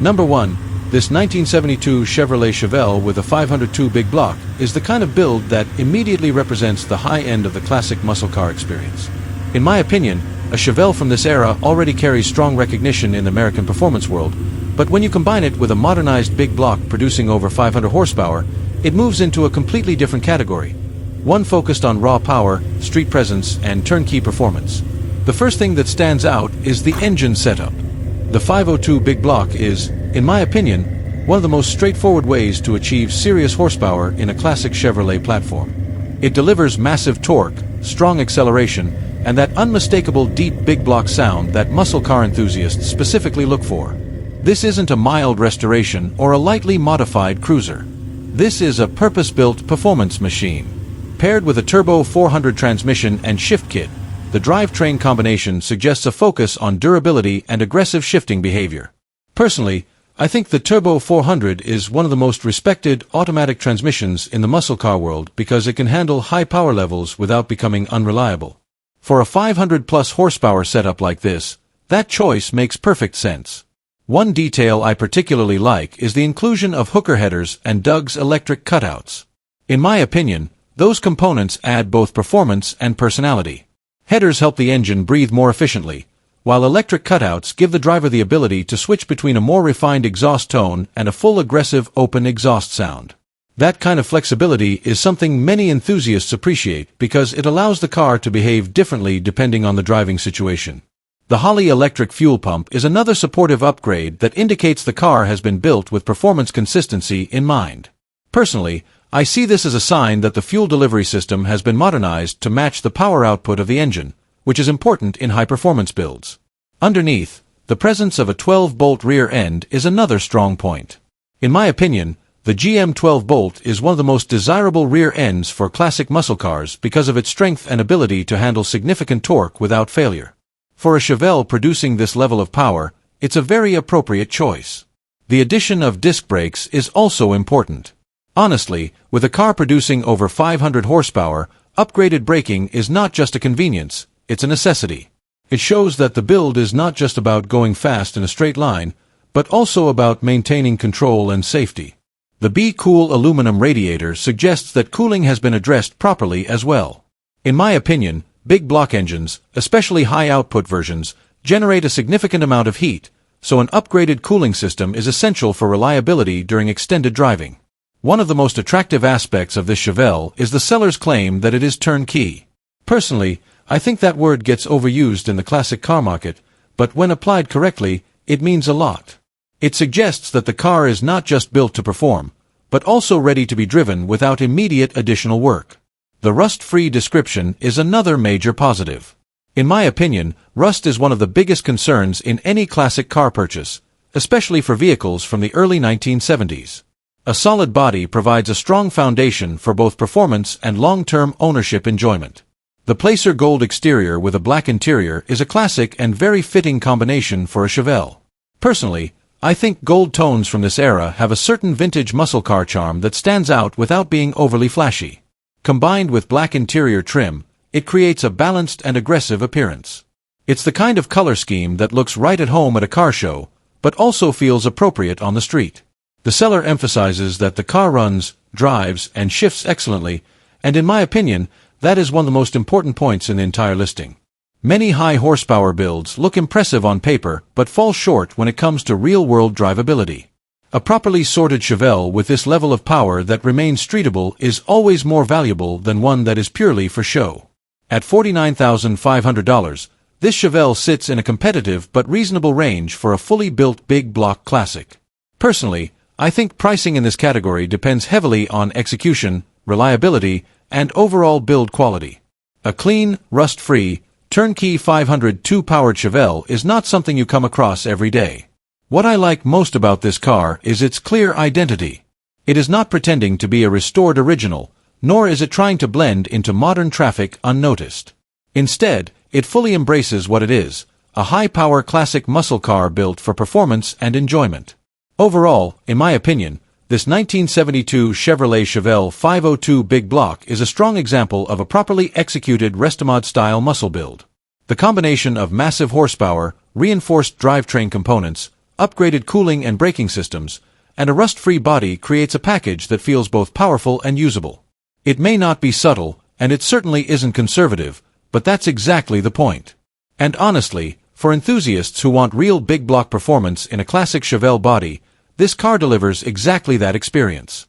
Number 1. This 1972 Chevrolet Chevelle with a 502 big block is the kind of build that immediately represents the high end of the classic muscle car experience. In my opinion, a Chevelle from this era already carries strong recognition in the American performance world, but when you combine it with a modernized big block producing over 500 horsepower, it moves into a completely different category. One focused on raw power, street presence, and turnkey performance. The first thing that stands out is the engine setup. The 502 big block is, in my opinion, one of the most straightforward ways to achieve serious horsepower in a classic Chevrolet platform. It delivers massive torque, strong acceleration, and that unmistakable deep big block sound that muscle car enthusiasts specifically look for. This isn't a mild restoration or a lightly modified cruiser. This is a purpose-built performance machine. Paired with a turbo 400 transmission and shift kit, the drivetrain combination suggests a focus on durability and aggressive shifting behavior. Personally, I think the Turbo 400 is one of the most respected automatic transmissions in the muscle car world because it can handle high power levels without becoming unreliable. For a 500-plus horsepower setup like this, that choice makes perfect sense. One detail I particularly like is the inclusion of hooker headers and Doug's electric cutouts. In my opinion, those components add both performance and personality. Headers help the engine breathe more efficiently, while electric cutouts give the driver the ability to switch between a more refined exhaust tone and a full aggressive open exhaust sound. That kind of flexibility is something many enthusiasts appreciate because it allows the car to behave differently depending on the driving situation. The Holley electric fuel pump is another supportive upgrade that indicates the car has been built with performance consistency in mind. Personally, I see this as a sign that the fuel delivery system has been modernized to match the power output of the engine, which is important in high-performance builds. Underneath, the presence of a 12-bolt rear end is another strong point. In my opinion, the GM 12-bolt is one of the most desirable rear ends for classic muscle cars because of its strength and ability to handle significant torque without failure. For a Chevelle producing this level of power, it's a very appropriate choice. The addition of disc brakes is also important. Honestly, with a car producing over 500 horsepower, upgraded braking is not just a convenience, it's a necessity. It shows that the build is not just about going fast in a straight line, but also about maintaining control and safety. The Be Cool aluminum radiator suggests that cooling has been addressed properly as well. In my opinion, big block engines, especially high-output versions, generate a significant amount of heat, so an upgraded cooling system is essential for reliability during extended driving. One of the most attractive aspects of this Chevelle is the seller's claim that it is turnkey. Personally, I think that word gets overused in the classic car market, but when applied correctly, it means a lot. It suggests that the car is not just built to perform, but also ready to be driven without immediate additional work. The rust-free description is another major positive. In my opinion, rust is one of the biggest concerns in any classic car purchase, especially for vehicles from the early 1970s. A solid body provides a strong foundation for both performance and long-term ownership enjoyment. The Placer Gold exterior with a black interior is a classic and very fitting combination for a Chevelle. Personally, I think gold tones from this era have a certain vintage muscle car charm that stands out without being overly flashy. Combined with black interior trim, it creates a balanced and aggressive appearance. It's the kind of color scheme that looks right at home at a car show, but also feels appropriate on the street. The seller emphasizes that the car runs, drives, and shifts excellently, and in my opinion, that is one of the most important points in the entire listing. Many high-horsepower builds look impressive on paper, but fall short when it comes to real-world drivability. A properly sorted Chevelle with this level of power that remains streetable is always more valuable than one that is purely for show. At $49,500, this Chevelle sits in a competitive but reasonable range for a fully built big block classic. Personally, I think pricing in this category depends heavily on execution, reliability, and overall build quality. A clean, rust-free, turnkey 502-powered Chevelle is not something you come across every day. What I like most about this car is its clear identity. It is not pretending to be a restored original, nor is it trying to blend into modern traffic unnoticed. Instead, it fully embraces what it is, a high-power classic muscle car built for performance and enjoyment. Overall, in my opinion, this 1972 Chevrolet Chevelle 502 Big Block is a strong example of a properly executed Restomod-style muscle build. The combination of massive horsepower, reinforced drivetrain components, upgraded cooling and braking systems, and a rust-free body creates a package that feels both powerful and usable. It may not be subtle, and it certainly isn't conservative, but that's exactly the point. And honestly, for enthusiasts who want real big block performance in a classic chevelle body, this car delivers exactly that experience.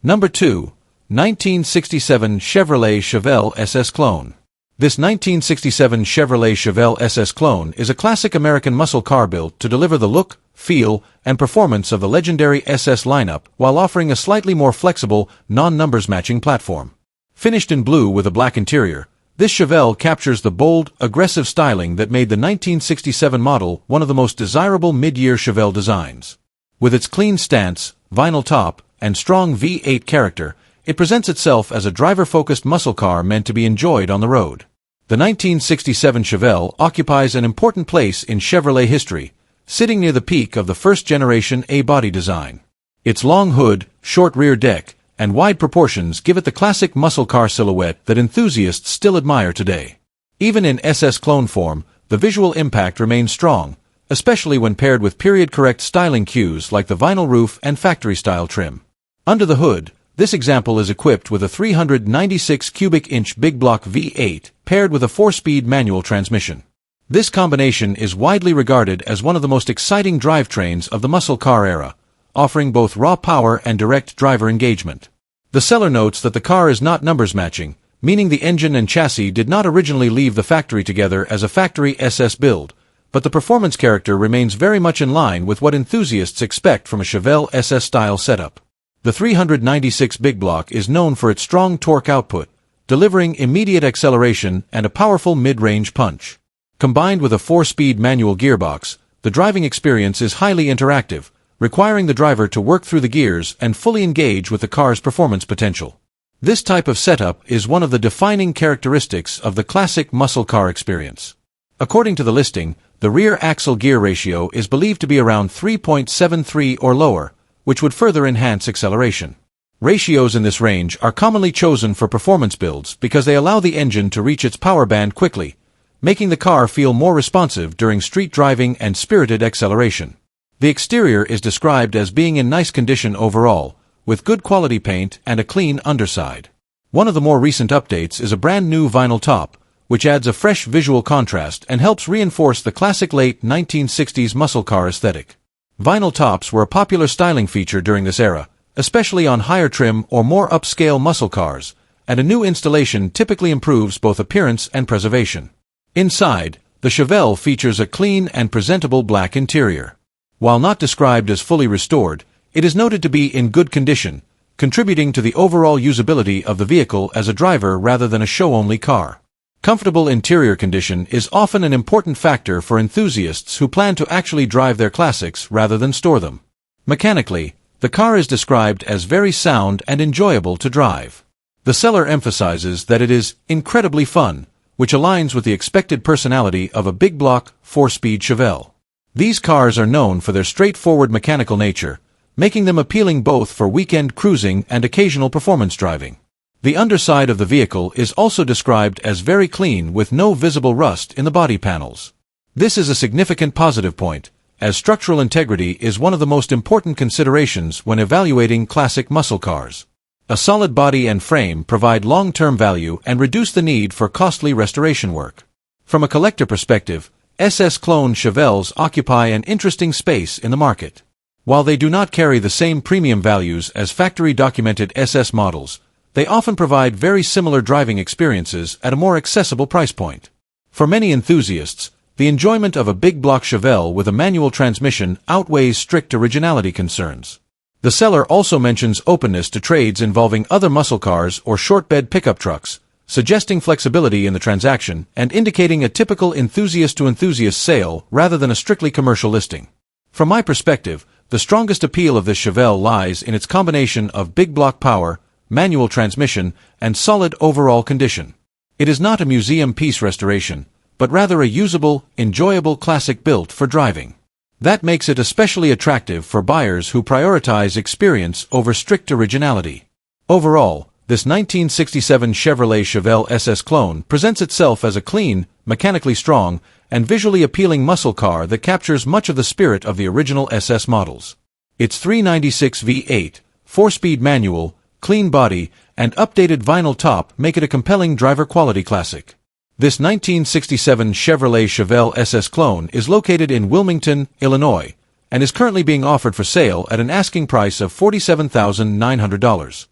Number 2. 1967 Chevrolet Chevelle SS Clone. This 1967 Chevrolet Chevelle SS Clone is a classic American muscle car built to deliver the look, feel, and performance of the legendary SS lineup while offering a slightly more flexible, non-numbers matching platform. Finished in blue with a black interior, this Chevelle captures the bold, aggressive styling that made the 1967 model one of the most desirable mid-year Chevelle designs. With its clean stance, vinyl top, and strong V8 character, it presents itself as a driver-focused muscle car meant to be enjoyed on the road. The 1967 Chevelle occupies an important place in Chevrolet history, sitting near the peak of the first-generation A-body design. Its long hood, short rear deck, and wide proportions give it the classic muscle car silhouette that enthusiasts still admire today. Even in SS clone form, the visual impact remains strong, especially when paired with period-correct styling cues like the vinyl roof and factory-style trim. Under the hood, this example is equipped with a 396 cubic inch big block V8 paired with a 4-speed manual transmission. This combination is widely regarded as one of the most exciting drivetrains of the muscle car era, offering both raw power and direct driver engagement. The seller notes that the car is not numbers matching, meaning the engine and chassis did not originally leave the factory together as a factory SS build, but the performance character remains very much in line with what enthusiasts expect from a Chevelle SS-style setup. The 396 big block is known for its strong torque output, delivering immediate acceleration and a powerful mid-range punch. Combined with a 4-speed manual gearbox, the driving experience is highly interactive, requiring the driver to work through the gears and fully engage with the car's performance potential. This type of setup is one of the defining characteristics of the classic muscle car experience. According to the listing, the rear axle gear ratio is believed to be around 3.73 or lower, which would further enhance acceleration. Ratios in this range are commonly chosen for performance builds because they allow the engine to reach its power band quickly, making the car feel more responsive during street driving and spirited acceleration. The exterior is described as being in nice condition overall, with good quality paint and a clean underside. One of the more recent updates is a brand new vinyl top, which adds a fresh visual contrast and helps reinforce the classic late 1960s muscle car aesthetic. Vinyl tops were a popular styling feature during this era, especially on higher trim or more upscale muscle cars, and a new installation typically improves both appearance and preservation. Inside, the Chevelle features a clean and presentable black interior. While not described as fully restored, it is noted to be in good condition, contributing to the overall usability of the vehicle as a driver rather than a show-only car. Comfortable interior condition is often an important factor for enthusiasts who plan to actually drive their classics rather than store them. Mechanically, the car is described as very sound and enjoyable to drive. The seller emphasizes that it is incredibly fun, which aligns with the expected personality of a big block, 4-speed Chevelle. These cars are known for their straightforward mechanical nature, making them appealing both for weekend cruising and occasional performance driving. The underside of the vehicle is also described as very clean with no visible rust in the body panels. This is a significant positive point, as structural integrity is one of the most important considerations when evaluating classic muscle cars. A solid body and frame provide long-term value and reduce the need for costly restoration work. From a collector perspective, SS clone Chevelles occupy an interesting space in the market. While they do not carry the same premium values as factory-documented SS models, they often provide very similar driving experiences at a more accessible price point. For many enthusiasts, the enjoyment of a big block Chevelle with a manual transmission outweighs strict originality concerns. The seller also mentions openness to trades involving other muscle cars or short-bed pickup trucks, suggesting flexibility in the transaction and indicating a typical enthusiast-to-enthusiast sale rather than a strictly commercial listing. From my perspective, the strongest appeal of this Chevelle lies in its combination of big block power, manual transmission, and solid overall condition. It is not a museum piece restoration, but rather a usable, enjoyable classic built for driving. That makes it especially attractive for buyers who prioritize experience over strict originality. Overall, this 1967 Chevrolet Chevelle SS Clone presents itself as a clean, mechanically strong, and visually appealing muscle car that captures much of the spirit of the original SS models. Its 396 V8, 4-speed manual, clean body, and updated vinyl top make it a compelling driver quality classic. This 1967 Chevrolet Chevelle SS clone is located in Wilmington, Illinois, and is currently being offered for sale at an asking price of $47,900.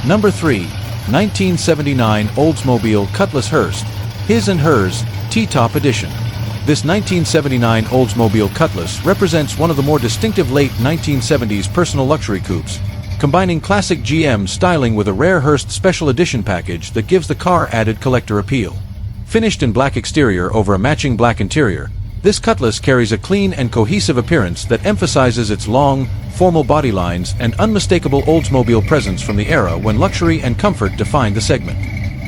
Number 3. 1979 Oldsmobile Cutlass Hearst, His and Hers, T-Top Edition. This 1979 Oldsmobile Cutlass represents one of the more distinctive late 1970s personal luxury coupes, combining classic GM styling with a rare Hearst Special Edition package that gives the car added collector appeal. Finished in black exterior over a matching black interior, this Cutlass carries a clean and cohesive appearance that emphasizes its long, formal body lines and unmistakable Oldsmobile presence from the era when luxury and comfort defined the segment.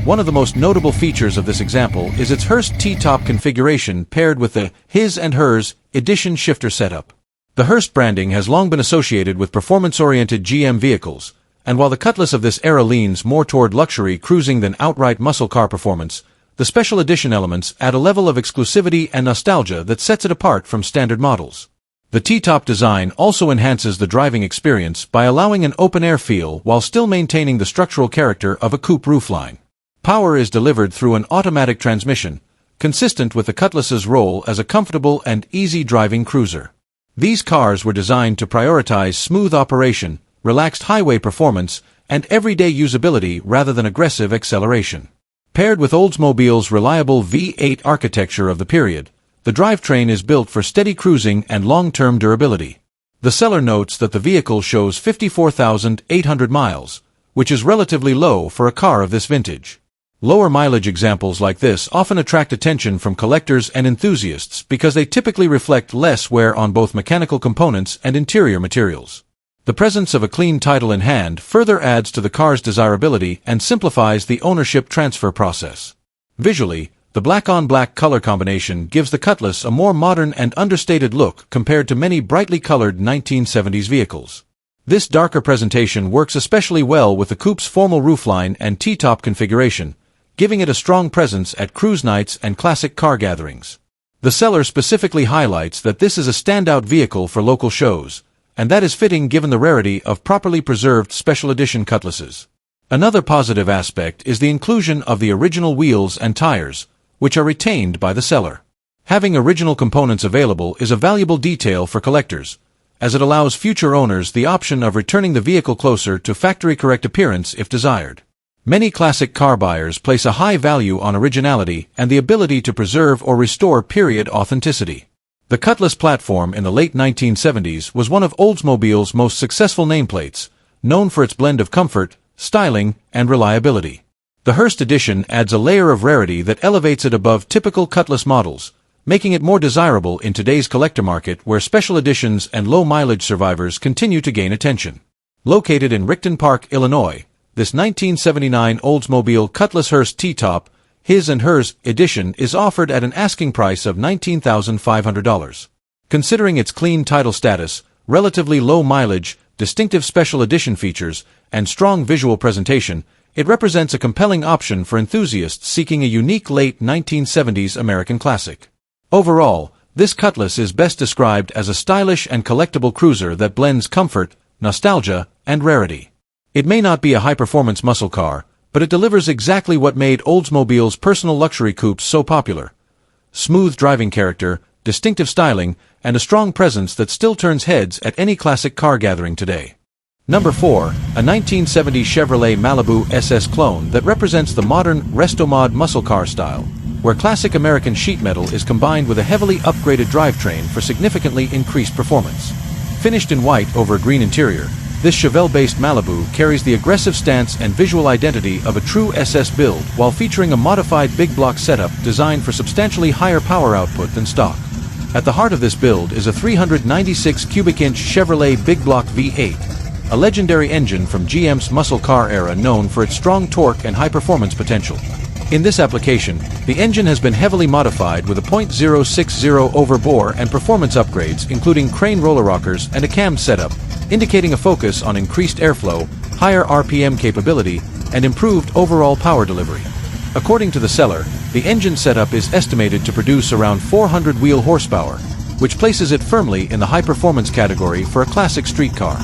One of the most notable features of this example is its Hearst T-top configuration paired with the His and Hers Edition shifter setup. The Hearst branding has long been associated with performance-oriented GM vehicles, and while the Cutlass of this era leans more toward luxury cruising than outright muscle car performance, the Special Edition elements add a level of exclusivity and nostalgia that sets it apart from standard models. The T-top design also enhances the driving experience by allowing an open-air feel while still maintaining the structural character of a coupe roofline. Power is delivered through an automatic transmission, consistent with the Cutlass's role as a comfortable and easy-driving cruiser. These cars were designed to prioritize smooth operation, relaxed highway performance, and everyday usability rather than aggressive acceleration. Paired with Oldsmobile's reliable V8 architecture of the period, the drivetrain is built for steady cruising and long-term durability. The seller notes that the vehicle shows 54,800 miles, which is relatively low for a car of this vintage. Lower mileage examples like this often attract attention from collectors and enthusiasts because they typically reflect less wear on both mechanical components and interior materials. The presence of a clean title in hand further adds to the car's desirability and simplifies the ownership transfer process. Visually, the black-on-black color combination gives the Cutlass a more modern and understated look compared to many brightly colored 1970s vehicles. This darker presentation works especially well with the coupe's formal roofline and T-top configuration, giving it a strong presence at cruise nights and classic car gatherings. The seller specifically highlights that this is a standout vehicle for local shows, and that is fitting given the rarity of properly preserved special edition Cutlasses. Another positive aspect is the inclusion of the original wheels and tires, which are retained by the seller. Having original components available is a valuable detail for collectors, as it allows future owners the option of returning the vehicle closer to factory-correct appearance if desired. Many classic car buyers place a high value on originality and the ability to preserve or restore period authenticity. The Cutlass platform in the late 1970s was one of Oldsmobile's most successful nameplates, known for its blend of comfort, styling, and reliability. The Hearst Edition adds a layer of rarity that elevates it above typical Cutlass models, making it more desirable in today's collector market where special editions and low-mileage survivors continue to gain attention. Located in Richton Park, Illinois, this 1979 Oldsmobile Cutlass Hearst T-top, His and Hers Edition is offered at an asking price of $19,500. Considering its clean title status, relatively low mileage, distinctive special edition features, and strong visual presentation, it represents a compelling option for enthusiasts seeking a unique late 1970s American classic. Overall, this Cutlass is best described as a stylish and collectible cruiser that blends comfort, nostalgia, and rarity. It may not be a high-performance muscle car, but it delivers exactly what made Oldsmobile's personal luxury coupes so popular: smooth driving character, distinctive styling, and a strong presence that still turns heads at any classic car gathering today. Number 4, a 1970 Chevrolet Malibu SS clone that represents the modern resto-mod muscle car style, where classic American sheet metal is combined with a heavily upgraded drivetrain for significantly increased performance. Finished in white over a green interior, this Chevelle-based Malibu carries the aggressive stance and visual identity of a true SS build while featuring a modified big block setup designed for substantially higher power output than stock. At the heart of this build is a 396 cubic inch Chevrolet Big Block V8, a legendary engine from GM's muscle car era known for its strong torque and high performance potential. In this application, the engine has been heavily modified with a .060 overbore and performance upgrades including crane roller rockers and a cam setup, indicating a focus on increased airflow, higher RPM capability, and improved overall power delivery. According to the seller, The engine setup is estimated to produce around 400 wheel horsepower, which places it firmly in the high-performance category for a classic street car.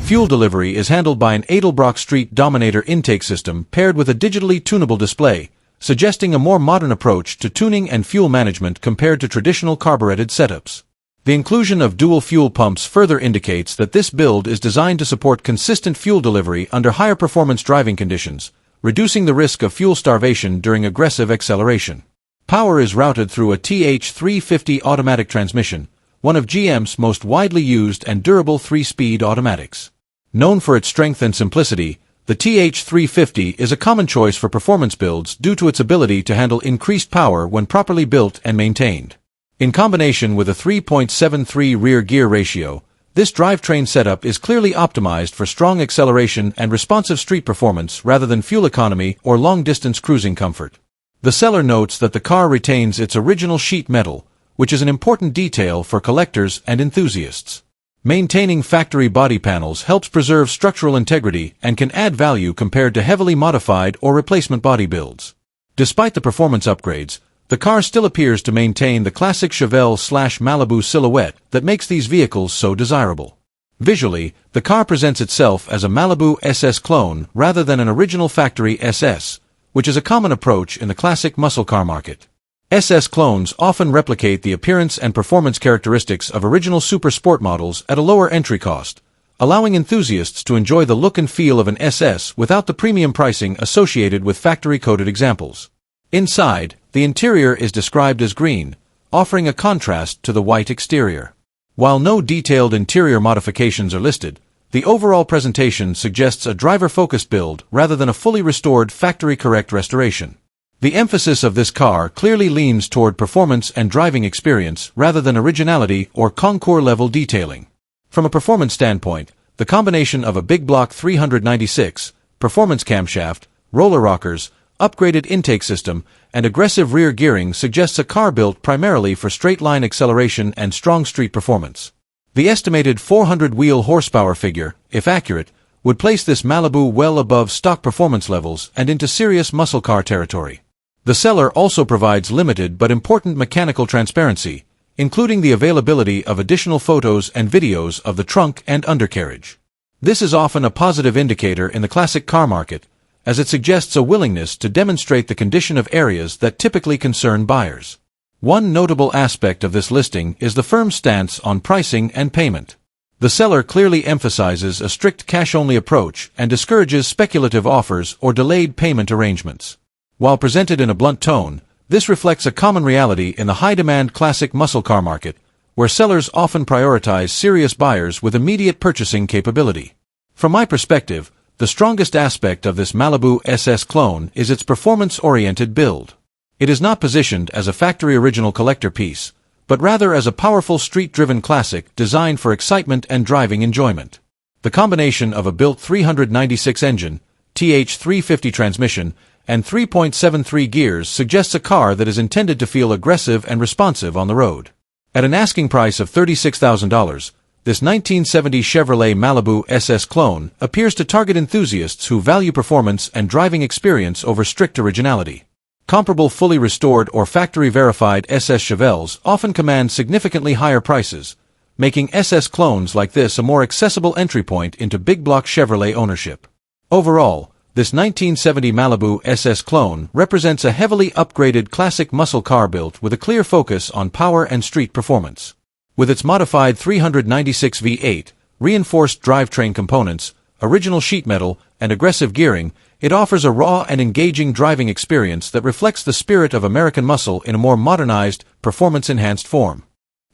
Fuel delivery is handled by an Edelbrock Street Dominator intake system paired with a digitally tunable display, suggesting a more modern approach to tuning and fuel management compared to traditional carbureted setups. The inclusion of dual fuel pumps further indicates that this build is designed to support consistent fuel delivery under higher performance driving conditions, reducing the risk of fuel starvation during aggressive acceleration. Power is routed through a TH350 automatic transmission, one of GM's most widely used and durable 3-speed automatics. Known for its strength and simplicity, the TH350 is a common choice for performance builds due to its ability to handle increased power when properly built and maintained. In combination with a 3.73 rear-gear ratio, this drivetrain setup is clearly optimized for strong acceleration and responsive street performance rather than fuel economy or long-distance cruising comfort. The seller notes that the car retains its original sheet metal, which is an important detail for collectors and enthusiasts. Maintaining factory body panels helps preserve structural integrity and can add value compared to heavily modified or replacement body builds. Despite the performance upgrades, the car still appears to maintain the classic chevelle/Malibu silhouette that makes these vehicles so desirable. Visually, the car presents itself as a Malibu SS clone rather than an original factory SS, which is a common approach in the classic muscle car market. SS clones often replicate the appearance and performance characteristics of original super sport models at a lower entry cost, allowing enthusiasts to enjoy the look and feel of an SS without the premium pricing associated with factory-coated examples. Inside, the interior is described as green, offering a contrast to the white exterior. While no detailed interior modifications are listed, the overall presentation suggests a driver-focused build rather than a fully restored factory-correct restoration. The emphasis of this car clearly leans toward performance and driving experience rather than originality or concours-level detailing. From a performance standpoint, the combination of a big block 396, performance camshaft, roller rockers, upgraded intake system, and aggressive rear gearing suggests a car built primarily for straight-line acceleration and strong street performance. The estimated 400 wheel horsepower figure, if accurate, would place this Malibu well above stock performance levels and into serious muscle car territory. The seller also provides limited but important mechanical transparency, including the availability of additional photos and videos of the trunk and undercarriage. This is often a positive indicator in the classic car market, as it suggests a willingness to demonstrate the condition of areas that typically concern buyers. One notable aspect of this listing is the firm's stance on pricing and payment. The seller clearly emphasizes a strict cash-only approach and discourages speculative offers or delayed payment arrangements. While presented in a blunt tone, this reflects a common reality in the high-demand classic muscle car market, where sellers often prioritize serious buyers with immediate purchasing capability. From my perspective, the strongest aspect of this Malibu SS clone is its performance-oriented build. It is not positioned as a factory-original collector piece, but rather as a powerful street-driven classic designed for excitement and driving enjoyment. The combination of a built 396 engine, TH350 transmission, and 3.73 gears suggests a car that is intended to feel aggressive and responsive on the road. At an asking price of $36,000, this 1970 Chevrolet Malibu SS clone appears to target enthusiasts who value performance and driving experience over strict originality. Comparable fully restored or factory-verified SS Chevelles often command significantly higher prices, making SS clones like this a more accessible entry point into big-block Chevrolet ownership. Overall, this 1970 Malibu SS clone represents a heavily upgraded classic muscle car built with a clear focus on power and street performance. With its modified 396 V8, reinforced drivetrain components, original sheet metal, and aggressive gearing, it offers a raw and engaging driving experience that reflects the spirit of American muscle in a more modernized, performance-enhanced form.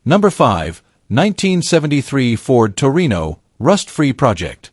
Number 5. 1973 Ford Torino, Rust-Free Project.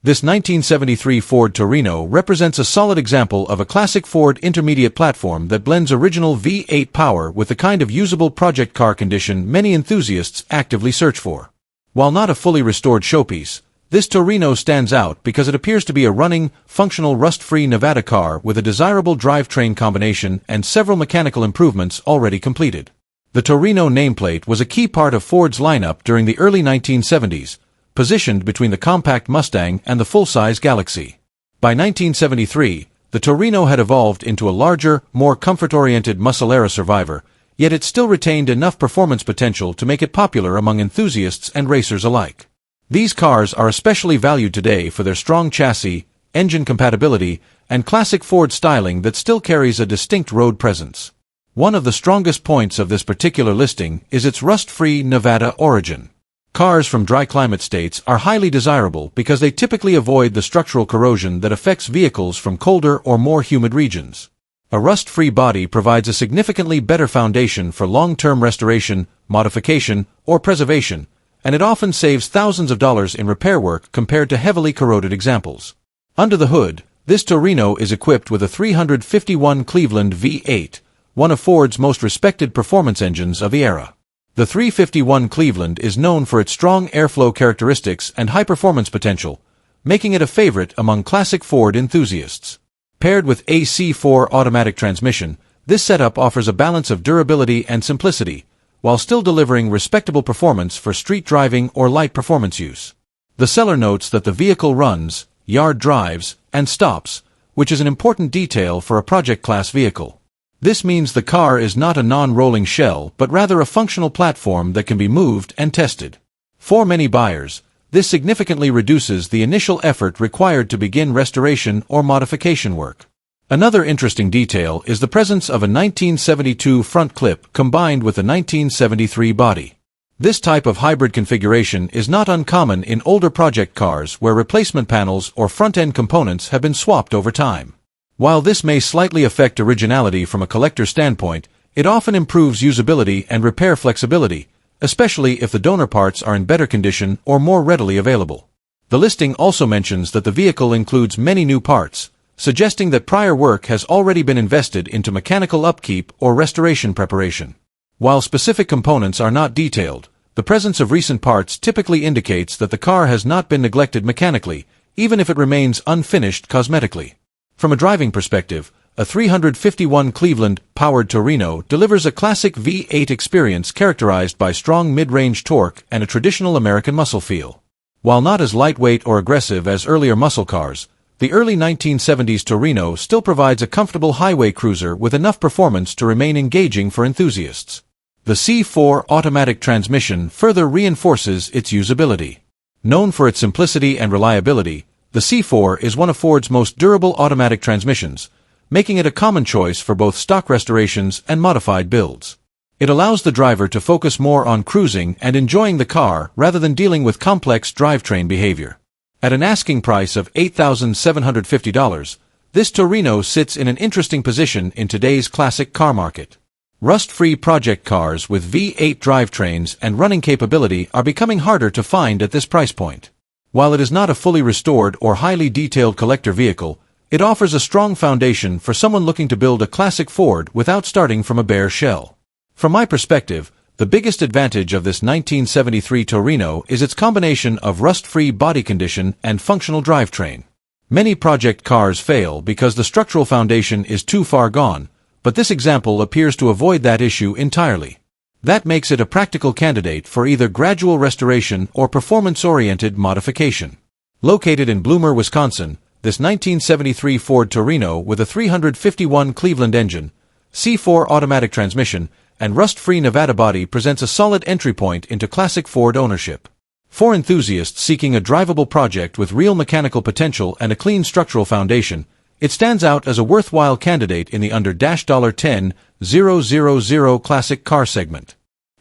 This 1973 Ford Torino represents a solid example of a classic Ford intermediate platform that blends original V8 power with the kind of usable project car condition many enthusiasts actively search for. While not a fully restored showpiece, this Torino stands out because it appears to be a running, functional rust-free Nevada car with a desirable drivetrain combination and several mechanical improvements already completed. The Torino nameplate was a key part of Ford's lineup during the early 1970s, positioned between the compact Mustang and the full-size Galaxy. By 1973, the The Torino had evolved into a larger, more comfort-oriented muscle-era survivor, yet it still retained enough performance potential to make it popular among enthusiasts and racers alike. These cars are especially valued today for their strong chassis, engine compatibility, and classic Ford styling that still carries a distinct road presence. One of the strongest points of this particular listing is its rust-free Nevada origin. Cars from dry climate states are highly desirable because they typically avoid the structural corrosion that affects vehicles from colder or more humid regions. A rust-free body provides a significantly better foundation for long-term restoration, modification, or preservation, and it often saves thousands of dollars in repair work compared to heavily corroded examples. Under the hood, this Torino is equipped with a 351 Cleveland V8, one of Ford's most respected performance engines of the era. The 351 Cleveland is known for its strong airflow characteristics and high performance potential, making it a favorite among classic Ford enthusiasts. Paired with a C4 automatic transmission, this setup offers a balance of durability and simplicity, while still delivering respectable performance for street driving or light performance use. The seller notes that the vehicle runs, yard drives, and stops, which is an important detail for a project-class vehicle. This means the car is not a non-rolling shell but rather a functional platform that can be moved and tested. For many buyers, this significantly reduces the initial effort required to begin restoration or modification work. Another interesting detail is the presence of a 1972 front clip combined with a 1973 body. This type of hybrid configuration is not uncommon in older project cars where replacement panels or front-end components have been swapped over time. While this may slightly affect originality from a collector standpoint, it often improves usability and repair flexibility, especially if the donor parts are in better condition or more readily available. The listing also mentions that the vehicle includes many new parts, suggesting that prior work has already been invested into mechanical upkeep or restoration preparation. While specific components are not detailed, the presence of recent parts typically indicates that the car has not been neglected mechanically, even if it remains unfinished cosmetically. From a driving perspective, a 351 Cleveland-powered Torino delivers a classic V8 experience characterized by strong mid-range torque and a traditional American muscle feel. While not as lightweight or aggressive as earlier muscle cars, the early 1970s Torino still provides a comfortable highway cruiser with enough performance to remain engaging for enthusiasts. The C4 automatic transmission further reinforces its usability. Known for its simplicity and reliability, the C4 is one of Ford's most durable automatic transmissions, making it a common choice for both stock restorations and modified builds. It allows the driver to focus more on cruising and enjoying the car rather than dealing with complex drivetrain behavior. At an asking price of $8,750, this Torino sits in an interesting position in today's classic car market. Rust-free project cars with V8 drivetrains and running capability are becoming harder to find at this price point. While it is not a fully restored or highly detailed collector vehicle, it offers a strong foundation for someone looking to build a classic Ford without starting from a bare shell. From my perspective, the biggest advantage of this 1973 Torino is its combination of rust-free body condition and functional drivetrain. Many project cars fail because the structural foundation is too far gone, but this example appears to avoid that issue entirely. That makes it a practical candidate for either gradual restoration or performance-oriented modification. Located in Bloomer, Wisconsin, this 1973 Ford Torino with a 351 Cleveland engine, C4 automatic transmission, and rust-free Nevada body presents a solid entry point into classic Ford ownership. For enthusiasts seeking a drivable project with real mechanical potential and a clean structural foundation, it stands out as a worthwhile candidate in the under $10,000 classic car segment.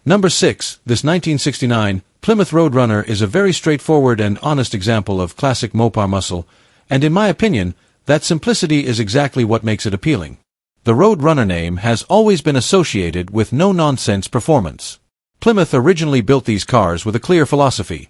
Number 6, this 1969 Plymouth Roadrunner is a very straightforward and honest example of classic Mopar muscle, and in my opinion, that simplicity is exactly what makes it appealing. The Roadrunner name has always been associated with no-nonsense performance. Plymouth originally built these cars with a clear philosophy: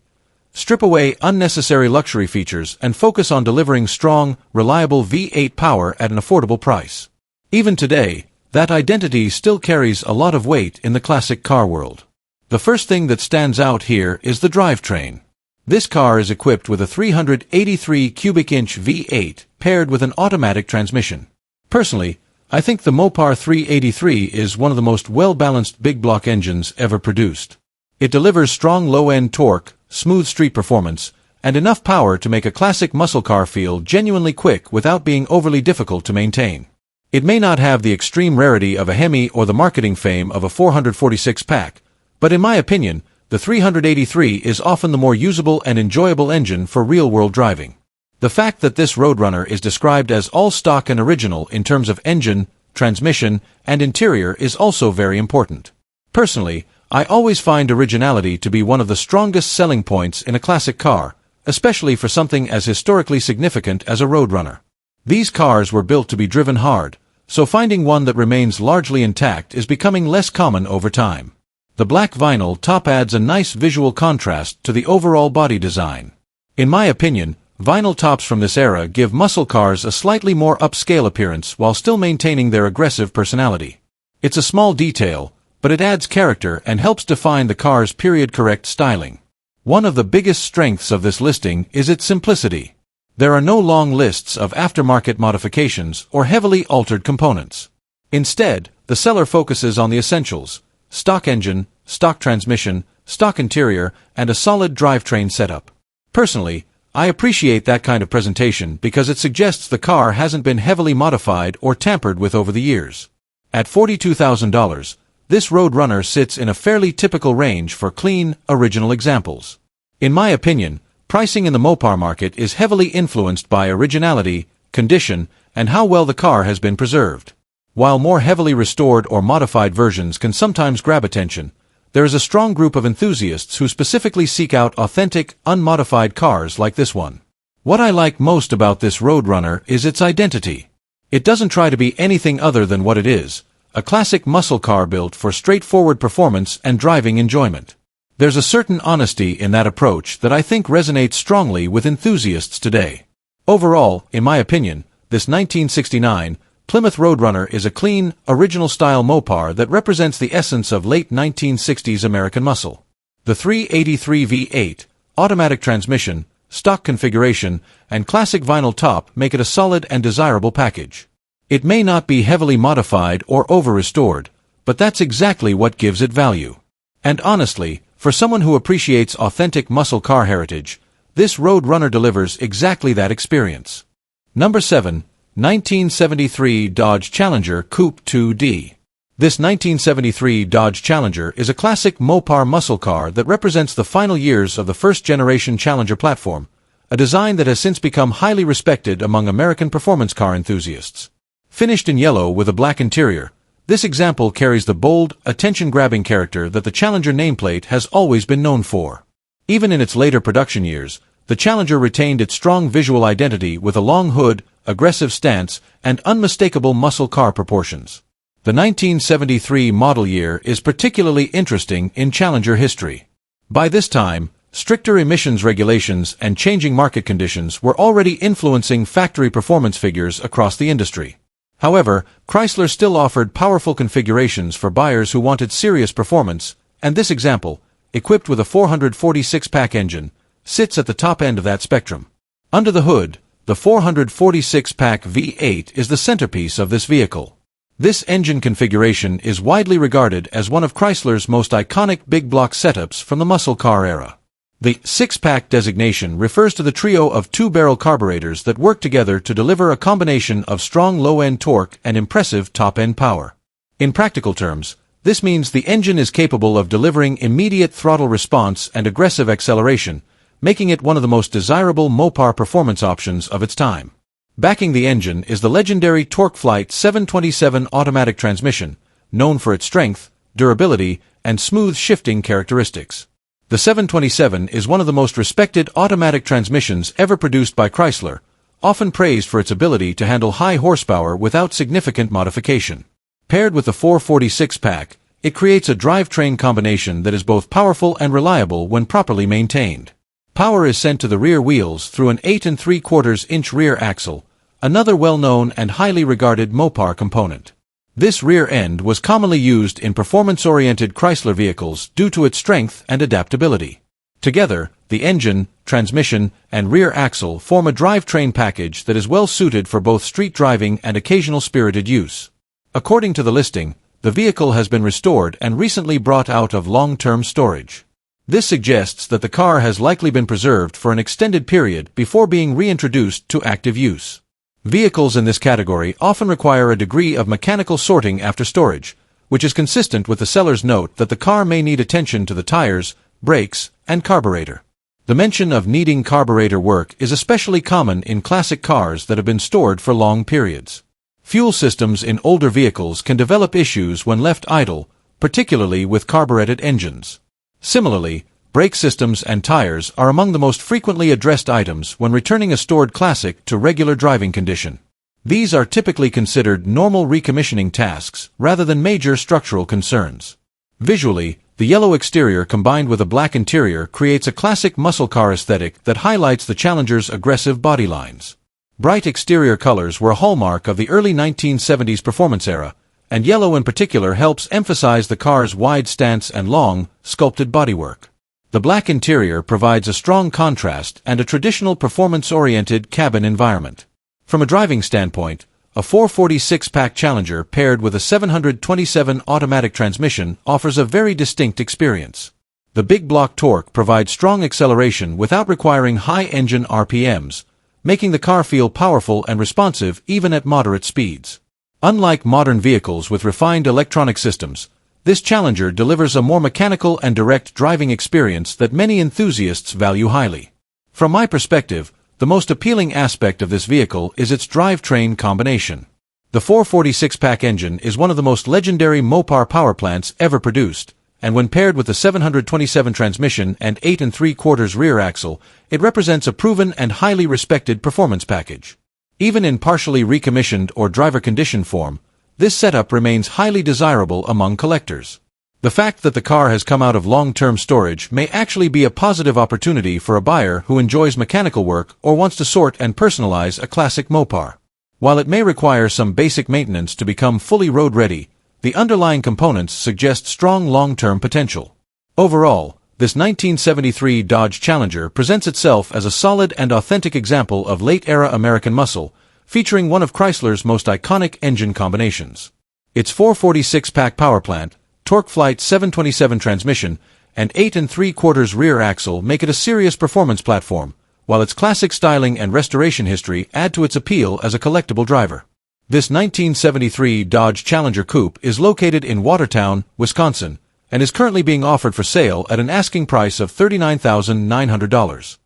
strip away unnecessary luxury features and focus on delivering strong, reliable V8 power at an affordable price. Even today, that identity still carries a lot of weight in the classic car world. The first thing that stands out here is the drivetrain. This car is equipped with a 383 cubic inch V8 paired with an automatic transmission. Personally, I think the Mopar 383 is one of the most well-balanced big block engines ever produced. It delivers strong low-end torque, smooth street performance, and enough power to make a classic muscle car feel genuinely quick without being overly difficult to maintain. It may not have the extreme rarity of a Hemi or the marketing fame of a 446 pack, but in my opinion, the 383 is often the more usable and enjoyable engine for real-world driving. The fact that this Roadrunner is described as all stock and original in terms of engine, transmission, and interior is also very important. Personally, I always find originality to be one of the strongest selling points in a classic car, especially for something as historically significant as a Roadrunner. These cars were built to be driven hard, so finding one that remains largely intact is becoming less common over time. The black vinyl top adds a nice visual contrast to the overall body design. In my opinion, vinyl tops from this era give muscle cars a slightly more upscale appearance while still maintaining their aggressive personality. It's a small detail, but it adds character and helps define the car's period-correct styling. One of the biggest strengths of this listing is its simplicity. There are no long lists of aftermarket modifications or heavily altered components. Instead, the seller focuses on the essentials: stock engine, stock transmission, stock interior, and a solid drivetrain setup. Personally, I appreciate that kind of presentation because it suggests the car hasn't been heavily modified or tampered with over the years. At $42,000, this Roadrunner sits in a fairly typical range for clean, original examples. In my opinion, pricing in the Mopar market is heavily influenced by originality, condition, and how well the car has been preserved. While more heavily restored or modified versions can sometimes grab attention, there is a strong group of enthusiasts who specifically seek out authentic, unmodified cars like this one. What I like most about this Roadrunner is its identity. It doesn't try to be anything other than what it is: a classic muscle car built for straightforward performance and driving enjoyment. There's a certain honesty in that approach that I think resonates strongly with enthusiasts today. Overall, in my opinion, this 1969 Plymouth Roadrunner is a clean, original-style Mopar that represents the essence of late 1960s American muscle. The 383 V8, automatic transmission, stock configuration, and classic vinyl top make it a solid and desirable package. It may not be heavily modified or over-restored, but that's exactly what gives it value. And honestly, for someone who appreciates authentic muscle car heritage, this Roadrunner delivers exactly that experience. Number 7. 1973 Dodge Challenger Coupe 2D. This 1973 Dodge Challenger is a classic Mopar muscle car that represents the final years of the first-generation Challenger platform, a design that has since become highly respected among American performance car enthusiasts. Finished in yellow with a black interior, this example carries the bold, attention-grabbing character that the Challenger nameplate has always been known for. Even in its later production years, the Challenger retained its strong visual identity with a long hood, aggressive stance, and unmistakable muscle car proportions. The 1973 model year is particularly interesting in Challenger history. By this time, stricter emissions regulations and changing market conditions were already influencing factory performance figures across the industry. However, Chrysler still offered powerful configurations for buyers who wanted serious performance, and this example, equipped with a 446-pack engine, sits at the top end of that spectrum. Under the hood, the 446-pack V8 is the centerpiece of this vehicle. This engine configuration is widely regarded as one of Chrysler's most iconic big block setups from the muscle car era. The six-pack designation refers to the trio of two-barrel carburetors that work together to deliver a combination of strong low-end torque and impressive top-end power. In practical terms, this means the engine is capable of delivering immediate throttle response and aggressive acceleration, making it one of the most desirable Mopar performance options of its time. Backing the engine is the legendary TorqueFlite 727 automatic transmission, known for its strength, durability, and smooth shifting characteristics. The 727 is one of the most respected automatic transmissions ever produced by Chrysler, often praised for its ability to handle high horsepower without significant modification. Paired with the 446-pack, it creates a drivetrain combination that is both powerful and reliable when properly maintained. Power is sent to the rear wheels through an 8 3/4-inch rear axle, another well-known and highly regarded Mopar component. This rear end was commonly used in performance-oriented Chrysler vehicles due to its strength and adaptability. Together, the engine, transmission, and rear axle form a drivetrain package that is well suited for both street driving and occasional spirited use. According to the listing, the vehicle has been restored and recently brought out of long-term storage. This suggests that the car has likely been preserved for an extended period before being reintroduced to active use. Vehicles in this category often require a degree of mechanical sorting after storage, which is consistent with the seller's note that the car may need attention to the tires, brakes, and carburetor. The mention of needing carburetor work is especially common in classic cars that have been stored for long periods. Fuel systems in older vehicles can develop issues when left idle, particularly with carbureted engines. Similarly, brake systems and tires are among the most frequently addressed items when returning a stored classic to regular driving condition. These are typically considered normal recommissioning tasks rather than major structural concerns. Visually, the yellow exterior combined with a black interior creates a classic muscle car aesthetic that highlights the Challenger's aggressive body lines. Bright exterior colors were a hallmark of the early 1970s performance era, and yellow in particular helps emphasize the car's wide stance and long, sculpted bodywork. The black interior provides a strong contrast and a traditional performance-oriented cabin environment. From a driving standpoint, a 446-pack Challenger paired with a 727 automatic transmission offers a very distinct experience. The big block torque provides strong acceleration without requiring high engine RPMs, making the car feel powerful and responsive even at moderate speeds. Unlike modern vehicles with refined electronic systems, this Challenger delivers a more mechanical and direct driving experience that many enthusiasts value highly. From my perspective, the most appealing aspect of this vehicle is its drivetrain combination. The 446-pack engine is one of the most legendary Mopar power plants ever produced, and when paired with the 727 transmission and 8 3/4 rear axle, it represents a proven and highly respected performance package. Even in partially recommissioned or driver condition form, this setup remains highly desirable among collectors. The fact that the car has come out of long-term storage may actually be a positive opportunity for a buyer who enjoys mechanical work or wants to sort and personalize a classic Mopar. While it may require some basic maintenance to become fully road-ready, the underlying components suggest strong long-term potential. Overall, this 1973 Dodge Challenger presents itself as a solid and authentic example of late-era American muscle, featuring one of Chrysler's most iconic engine combinations. Its 446-pack power plant, TorqueFlite 727 transmission, and 8 3/4 rear axle make it a serious performance platform, while its classic styling and restoration history add to its appeal as a collectible driver. This 1973 Dodge Challenger Coupe is located in Watertown, Wisconsin, and is currently being offered for sale at an asking price of $39,900.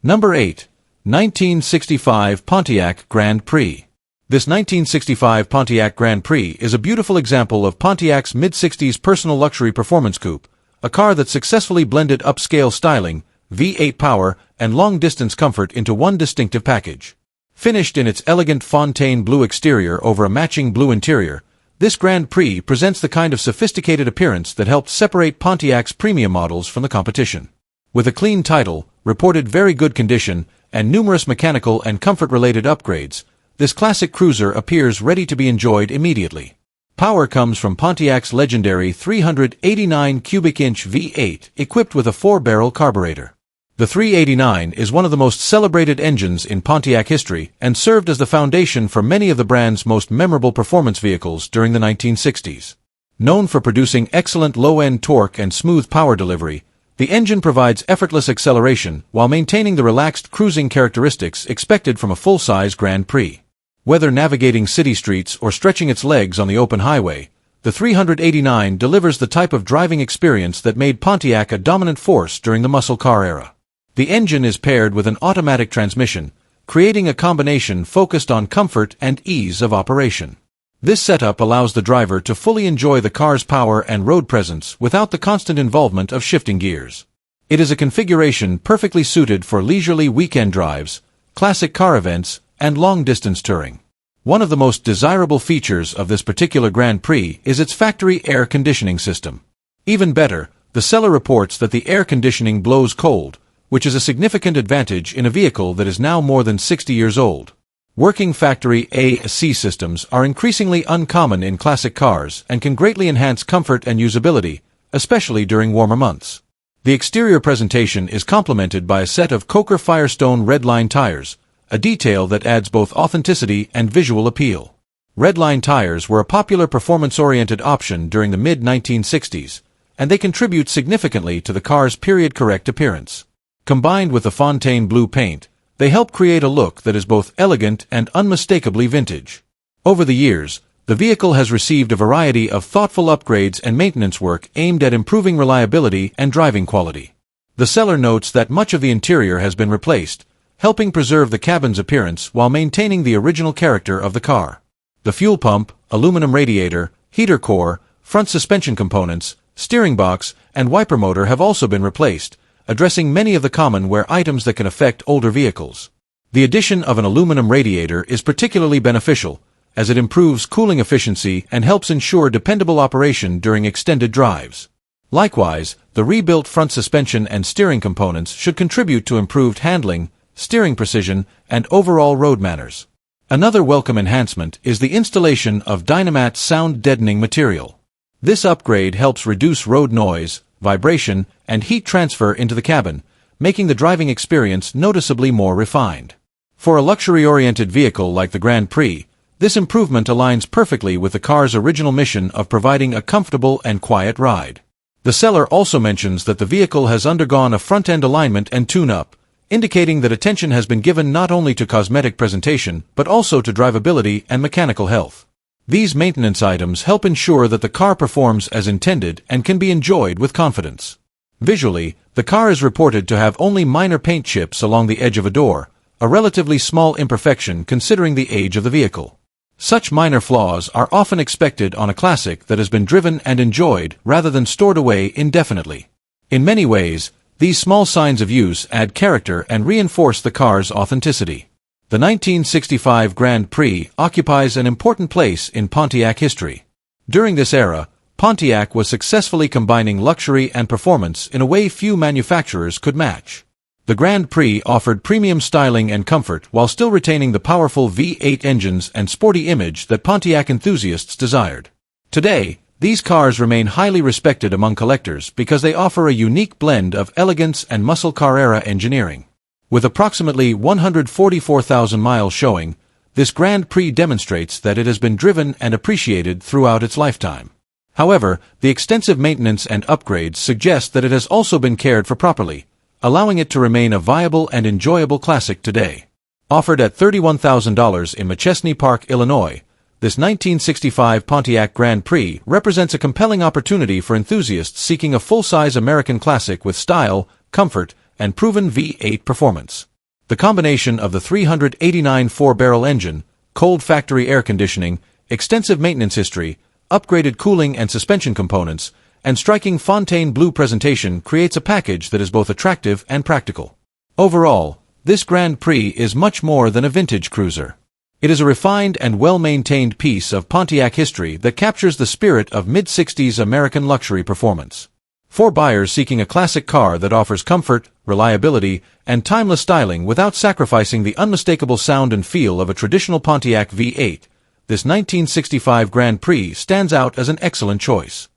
Number 8. 1965 Pontiac Grand Prix. This 1965 Pontiac Grand Prix is a beautiful example of Pontiac's mid-60s personal luxury performance coupe, a car that successfully blended upscale styling, V8 power, and long-distance comfort into one distinctive package. Finished in its elegant Fontaine blue exterior over a matching blue interior, this Grand Prix presents the kind of sophisticated appearance that helped separate Pontiac's premium models from the competition. With a clean title, reported very good condition, and numerous mechanical and comfort-related upgrades, this classic cruiser appears ready to be enjoyed immediately. Power comes from Pontiac's legendary 389 cubic inch V8 equipped with a 4-barrel carburetor. The 389 is one of the most celebrated engines in Pontiac history and served as the foundation for many of the brand's most memorable performance vehicles during the 1960s. Known for producing excellent low-end torque and smooth power delivery, the engine provides effortless acceleration while maintaining the relaxed cruising characteristics expected from a full-size Grand Prix. Whether navigating city streets or stretching its legs on the open highway, the 389 delivers the type of driving experience that made Pontiac a dominant force during the muscle car era. The engine is paired with an automatic transmission, creating a combination focused on comfort and ease of operation. This setup allows the driver to fully enjoy the car's power and road presence without the constant involvement of shifting gears. It is a configuration perfectly suited for leisurely weekend drives, classic car events, and long-distance touring. One of the most desirable features of this particular Grand Prix is its factory air conditioning system. Even better, the seller reports that the air conditioning blows cold, which is a significant advantage in a vehicle that is now more than 60 years old. Working factory AC systems are increasingly uncommon in classic cars and can greatly enhance comfort and usability, especially during warmer months. The exterior presentation is complemented by a set of Coker Firestone Redline tires, a detail that adds both authenticity and visual appeal. Redline tires were a popular performance-oriented option during the mid-1960s, and they contribute significantly to the car's period-correct appearance. Combined with the Fontaine blue paint, they help create a look that is both elegant and unmistakably vintage. Over the years, the vehicle has received a variety of thoughtful upgrades and maintenance work aimed at improving reliability and driving quality. The seller notes that much of the interior has been replaced, helping preserve the cabin's appearance while maintaining the original character of the car. The fuel pump, aluminum radiator, heater core, front suspension components, steering box, and wiper motor have also been replaced, addressing many of the common wear items that can affect older vehicles. The addition of an aluminum radiator is particularly beneficial, as it improves cooling efficiency and helps ensure dependable operation during extended drives. Likewise, the rebuilt front suspension and steering components should contribute to improved handling, steering precision, and overall road manners. Another welcome enhancement is the installation of Dynamat sound-deadening material. This upgrade helps reduce road noise, vibration, and heat transfer into the cabin, making the driving experience noticeably more refined. For a luxury-oriented vehicle like the Grand Prix, this improvement aligns perfectly with the car's original mission of providing a comfortable and quiet ride. The seller also mentions that the vehicle has undergone a front-end alignment and tune-up, indicating that attention has been given not only to cosmetic presentation but also to drivability and mechanical health. These maintenance items help ensure that the car performs as intended and can be enjoyed with confidence. Visually, the car is reported to have only minor paint chips along the edge of a door, a relatively small imperfection considering the age of the vehicle. Such minor flaws are often expected on a classic that has been driven and enjoyed rather than stored away indefinitely. In many ways, these small signs of use add character and reinforce the car's authenticity. The 1965 Grand Prix occupies an important place in Pontiac history. During this era, Pontiac was successfully combining luxury and performance in a way few manufacturers could match. The Grand Prix offered premium styling and comfort while still retaining the powerful V8 engines and sporty image that Pontiac enthusiasts desired. Today, these cars remain highly respected among collectors because they offer a unique blend of elegance and muscle car-era engineering. With approximately 144,000 miles showing, this Grand Prix demonstrates that it has been driven and appreciated throughout its lifetime. However, the extensive maintenance and upgrades suggest that it has also been cared for properly, allowing it to remain a viable and enjoyable classic today. Offered at $31,000 in Machesney Park, Illinois, this 1965 Pontiac Grand Prix represents a compelling opportunity for enthusiasts seeking a full-size American classic with style, comfort, and proven V8 performance. The combination of the 389 four-barrel engine, cold factory air conditioning, extensive maintenance history, upgraded cooling and suspension components, and striking Fontaine blue presentation creates a package that is both attractive and practical. Overall, this Grand Prix is much more than a vintage cruiser. It is a refined and well-maintained piece of Pontiac history that captures the spirit of mid-60s American luxury performance. For buyers seeking a classic car that offers comfort, reliability, and timeless styling without sacrificing the unmistakable sound and feel of a traditional Pontiac V8, this 1965 Grand Prix stands out as an excellent choice.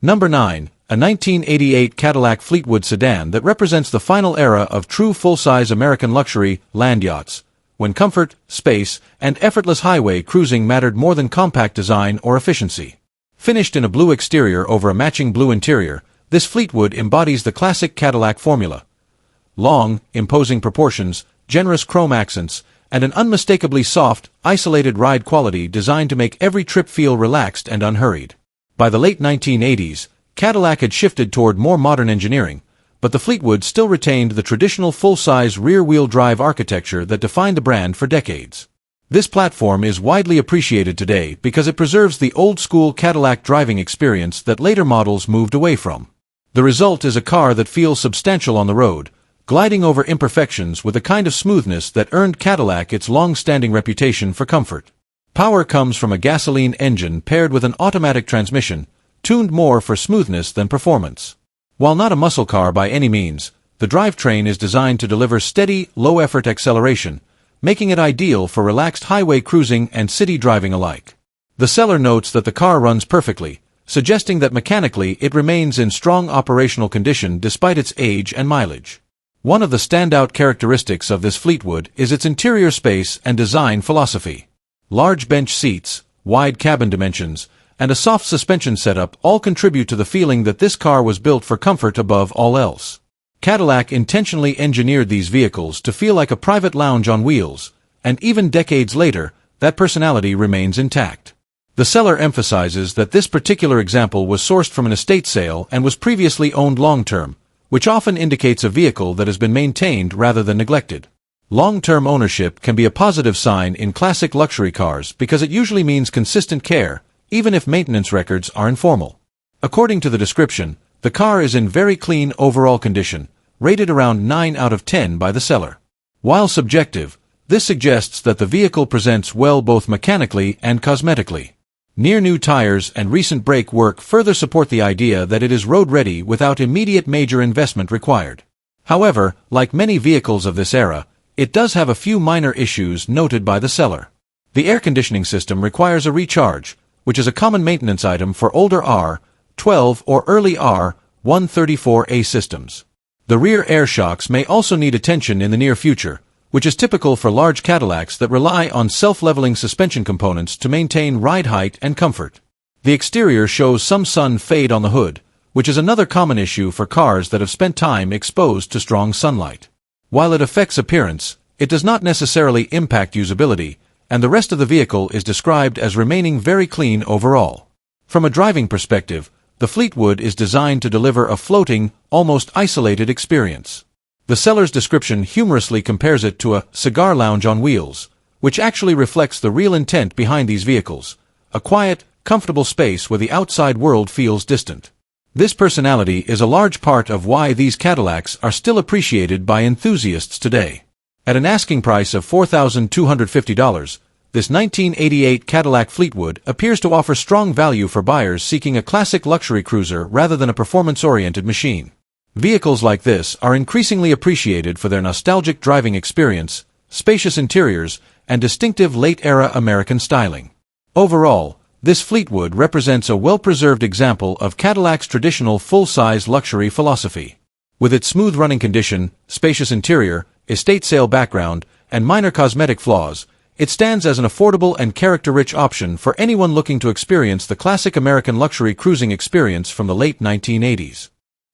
Number 9. A 1988 Cadillac Fleetwood sedan that represents the final era of true full-size American luxury land yachts, when comfort, space, and effortless highway cruising mattered more than compact design or efficiency. Finished in a blue exterior over a matching blue interior, this Fleetwood embodies the classic Cadillac formula. Long, imposing proportions, generous chrome accents, and an unmistakably soft, isolated ride quality designed to make every trip feel relaxed and unhurried. By the late 1980s, Cadillac had shifted toward more modern engineering, but the Fleetwood still retained the traditional full-size rear-wheel drive architecture that defined the brand for decades. This platform is widely appreciated today because it preserves the old-school Cadillac driving experience that later models moved away from. The result is a car that feels substantial on the road, gliding over imperfections with a kind of smoothness that earned Cadillac its long-standing reputation for comfort. Power comes from a gasoline engine paired with an automatic transmission, tuned more for smoothness than performance. While not a muscle car by any means, the drivetrain is designed to deliver steady, low-effort acceleration, making it ideal for relaxed highway cruising and city driving alike. The seller notes that the car runs perfectly, suggesting that mechanically it remains in strong operational condition despite its age and mileage. One of the standout characteristics of this Fleetwood is its interior space and design philosophy. Large bench seats, wide cabin dimensions, and a soft suspension setup all contribute to the feeling that this car was built for comfort above all else. Cadillac intentionally engineered these vehicles to feel like a private lounge on wheels, and even decades later, that personality remains intact. The seller emphasizes that this particular example was sourced from an estate sale and was previously owned long-term, which often indicates a vehicle that has been maintained rather than neglected. Long-term ownership can be a positive sign in classic luxury cars because it usually means consistent care, even if maintenance records are informal. According to the description, the car is in very clean overall condition, rated around 9 out of 10 by the seller. While subjective, this suggests that the vehicle presents well both mechanically and cosmetically. Near-new tires and recent brake work further support the idea that it is road-ready without immediate major investment required. However, like many vehicles of this era, it does have a few minor issues noted by the seller. The air conditioning system requires a recharge, which is a common maintenance item for older R12 or early R134A systems. The rear air shocks may also need attention in the near future, which is typical for large Cadillacs that rely on self-leveling suspension components to maintain ride height and comfort. The exterior shows some sun fade on the hood, which is another common issue for cars that have spent time exposed to strong sunlight. While it affects appearance, it does not necessarily impact usability, and the rest of the vehicle is described as remaining very clean overall. From a driving perspective, the Fleetwood is designed to deliver a floating, almost isolated experience. The seller's description humorously compares it to a cigar lounge on wheels, which actually reflects the real intent behind these vehicles, a quiet, comfortable space where the outside world feels distant. This personality is a large part of why these Cadillacs are still appreciated by enthusiasts today. At an asking price of $4,250, this 1988 Cadillac Fleetwood appears to offer strong value for buyers seeking a classic luxury cruiser rather than a performance-oriented machine. Vehicles like this are increasingly appreciated for their nostalgic driving experience, spacious interiors, and distinctive late-era American styling. Overall, this Fleetwood represents a well-preserved example of Cadillac's traditional full-size luxury philosophy. With its smooth running condition, spacious interior, estate sale background, and minor cosmetic flaws, it stands as an affordable and character-rich option for anyone looking to experience the classic American luxury cruising experience from the late 1980s.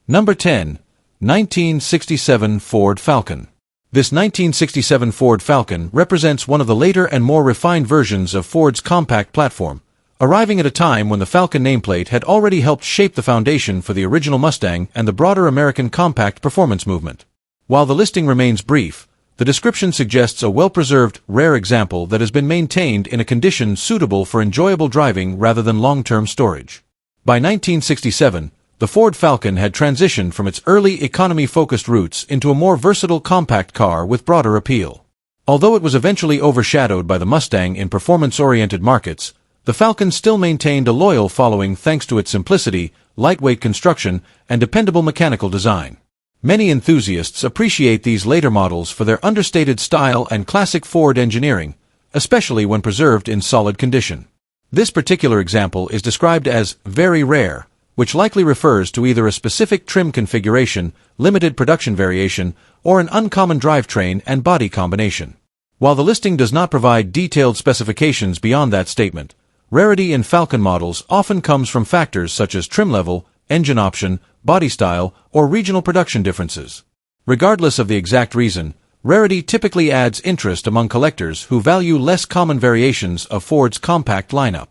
Number 10. 1967 Ford Falcon. This 1967 Ford Falcon represents one of the later and more refined versions of Ford's compact platform, arriving at a time when the Falcon nameplate had already helped shape the foundation for the original Mustang and the broader American compact performance movement. While the listing remains brief, the description suggests a well-preserved, rare example that has been maintained in a condition suitable for enjoyable driving rather than long-term storage. By 1967, the Ford Falcon had transitioned from its early economy-focused roots into a more versatile compact car with broader appeal. Although it was eventually overshadowed by the Mustang in performance-oriented markets, the Falcon still maintained a loyal following thanks to its simplicity, lightweight construction, and dependable mechanical design. Many enthusiasts appreciate these later models for their understated style and classic Ford engineering, especially when preserved in solid condition. This particular example is described as very rare, which likely refers to either a specific trim configuration, limited production variation, or an uncommon drivetrain and body combination. While the listing does not provide detailed specifications beyond that statement, rarity in Falcon models often comes from factors such as trim level, engine option, body style, or regional production differences. Regardless of the exact reason, rarity typically adds interest among collectors who value less common variations of Ford's compact lineup.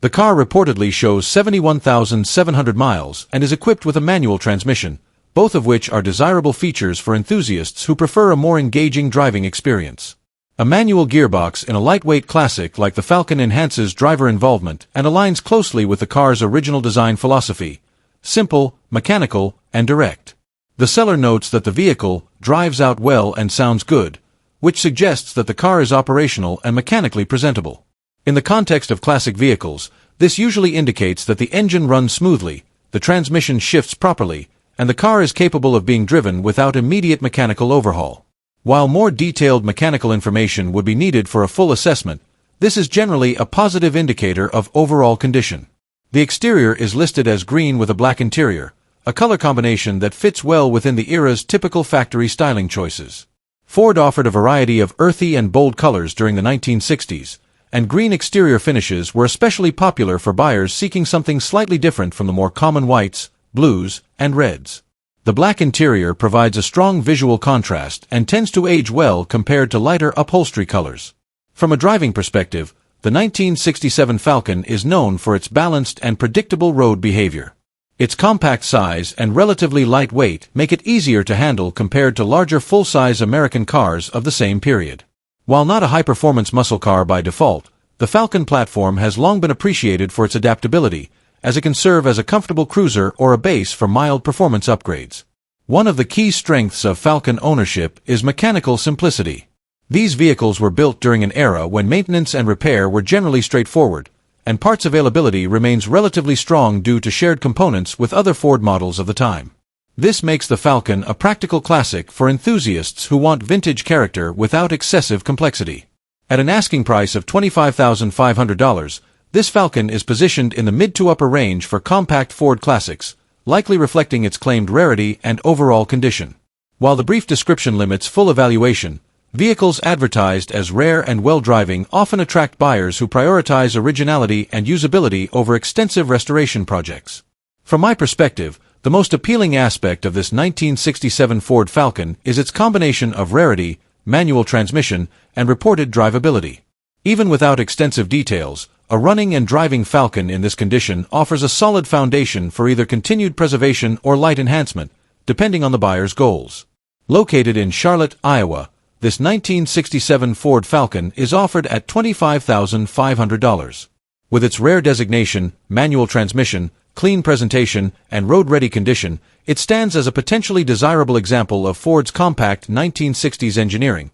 The car reportedly shows 71,700 miles and is equipped with a manual transmission, both of which are desirable features for enthusiasts who prefer a more engaging driving experience. A manual gearbox in a lightweight classic like the Falcon enhances driver involvement and aligns closely with the car's original design philosophy: simple, mechanical, and direct. The seller notes that the vehicle drives out well and sounds good, which suggests that the car is operational and mechanically presentable. In the context of classic vehicles, this usually indicates that the engine runs smoothly, the transmission shifts properly, and the car is capable of being driven without immediate mechanical overhaul. While more detailed mechanical information would be needed for a full assessment, this is generally a positive indicator of overall condition. The exterior is listed as green with a black interior, a color combination that fits well within the era's typical factory styling choices. Ford offered a variety of earthy and bold colors during the 1960s, and green exterior finishes were especially popular for buyers seeking something slightly different from the more common whites, blues, and reds. The black interior provides a strong visual contrast and tends to age well compared to lighter upholstery colors. From a driving perspective, the 1967 Falcon is known for its balanced and predictable road behavior. Its compact size and relatively light weight make it easier to handle compared to larger full-size American cars of the same period. While not a high-performance muscle car by default, the Falcon platform has long been appreciated for its adaptability, as it can serve as a comfortable cruiser or a base for mild performance upgrades. One of the key strengths of Falcon ownership is mechanical simplicity. These vehicles were built during an era when maintenance and repair were generally straightforward, and parts availability remains relatively strong due to shared components with other Ford models of the time. This makes the Falcon a practical classic for enthusiasts who want vintage character without excessive complexity. At an asking price of $25,500, this Falcon is positioned in the mid to upper range for compact Ford classics, likely reflecting its claimed rarity and overall condition. While the brief description limits full evaluation, vehicles advertised as rare and well-driving often attract buyers who prioritize originality and usability over extensive restoration projects. From my perspective, the most appealing aspect of this 1967 Ford Falcon is its combination of rarity, manual transmission, and reported drivability. Even without extensive details, a running and driving Falcon in this condition offers a solid foundation for either continued preservation or light enhancement, depending on the buyer's goals. Located in Charlotte, Iowa, this 1967 Ford Falcon is offered at $25,500. With its rare designation, manual transmission, clean presentation, and road-ready condition, it stands as a potentially desirable example of Ford's compact 1960s engineering,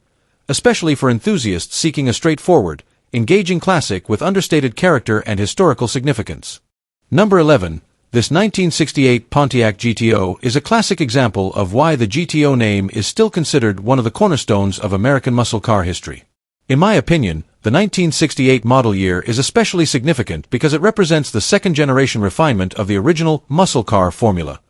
especially for enthusiasts seeking a straightforward, engaging classic with understated character and historical significance. Number 11. This 1968 Pontiac GTO is a classic example of why the GTO name is still considered one of the cornerstones of American muscle car history. In my opinion, the 1968 model year is especially significant because it represents the second-generation refinement of the original muscle car formula.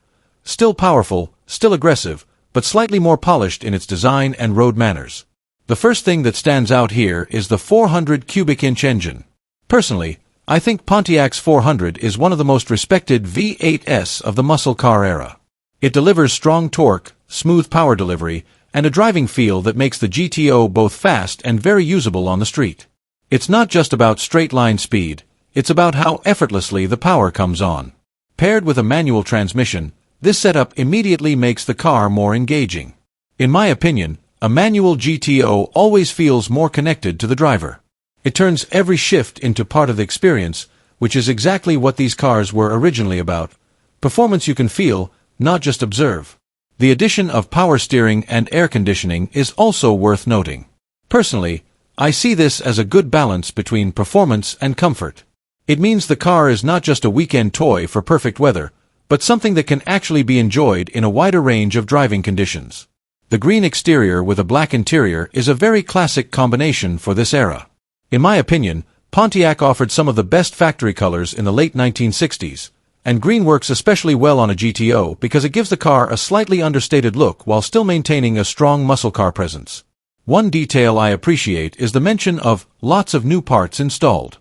Still powerful, still aggressive, but slightly more polished in its design and road manners. The first thing that stands out here is the 400 cubic inch engine. Personally, I think Pontiac's 400 is one of the most respected V8s of the muscle car era. It delivers strong torque, smooth power delivery, and a driving feel that makes the GTO both fast and very usable on the street. It's not just about straight-line speed, it's about how effortlessly the power comes on. Paired with a manual transmission, this setup immediately makes the car more engaging. In my opinion, a manual GTO always feels more connected to the driver. It turns every shift into part of the experience, which is exactly what these cars were originally about. Performance you can feel, not just observe. The addition of power steering and air conditioning is also worth noting. Personally, I see this as a good balance between performance and comfort. It means the car is not just a weekend toy for perfect weather, but something that can actually be enjoyed in a wider range of driving conditions. The green exterior with a black interior is a very classic combination for this era. In my opinion, Pontiac offered some of the best factory colors in the late 1960s, and green works especially well on a GTO because it gives the car a slightly understated look while still maintaining a strong muscle car presence. One detail I appreciate is the mention of lots of new parts installed.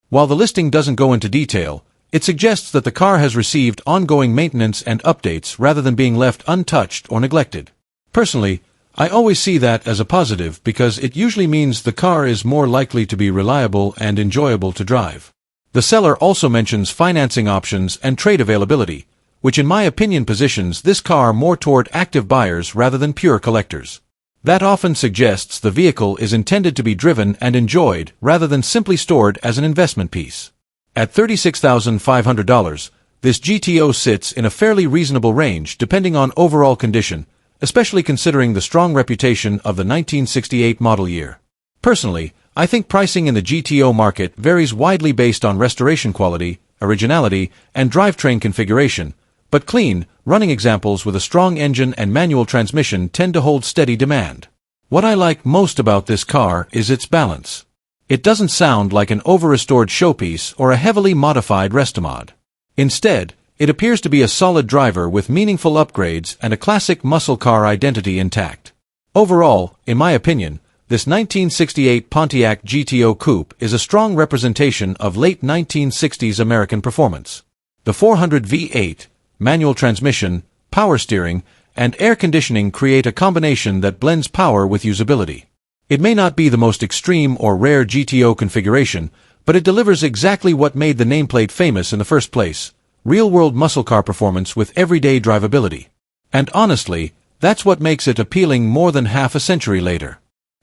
While the listing doesn't go into detail, it suggests that the car has received ongoing maintenance and updates rather than being left untouched or neglected. Personally, I always see that as a positive because it usually means the car is more likely to be reliable and enjoyable to drive. The seller also mentions financing options and trade availability, which in my opinion positions this car more toward active buyers rather than pure collectors. That often suggests the vehicle is intended to be driven and enjoyed rather than simply stored as an investment piece. At $36,500, this GTO sits in a fairly reasonable range depending on overall condition, especially considering the strong reputation of the 1968 model year. Personally, I think pricing in the GTO market varies widely based on restoration quality, originality, and drivetrain configuration, but clean, running examples with a strong engine and manual transmission tend to hold steady demand. What I like most about this car is its balance. It doesn't sound like an over-restored showpiece or a heavily modified restomod. Instead, it appears to be a solid driver with meaningful upgrades and a classic muscle car identity intact. Overall, in my opinion, This 1968 Pontiac GTO Coupe is a strong representation of late 1960s American performance. The 400 V8, manual transmission, power steering, and air conditioning create a combination that blends power with usability. It may not be the most extreme or rare GTO configuration, but it delivers exactly what made the nameplate famous in the first place: real-world muscle car performance with everyday drivability. And honestly, that's what makes it appealing more than half a century later.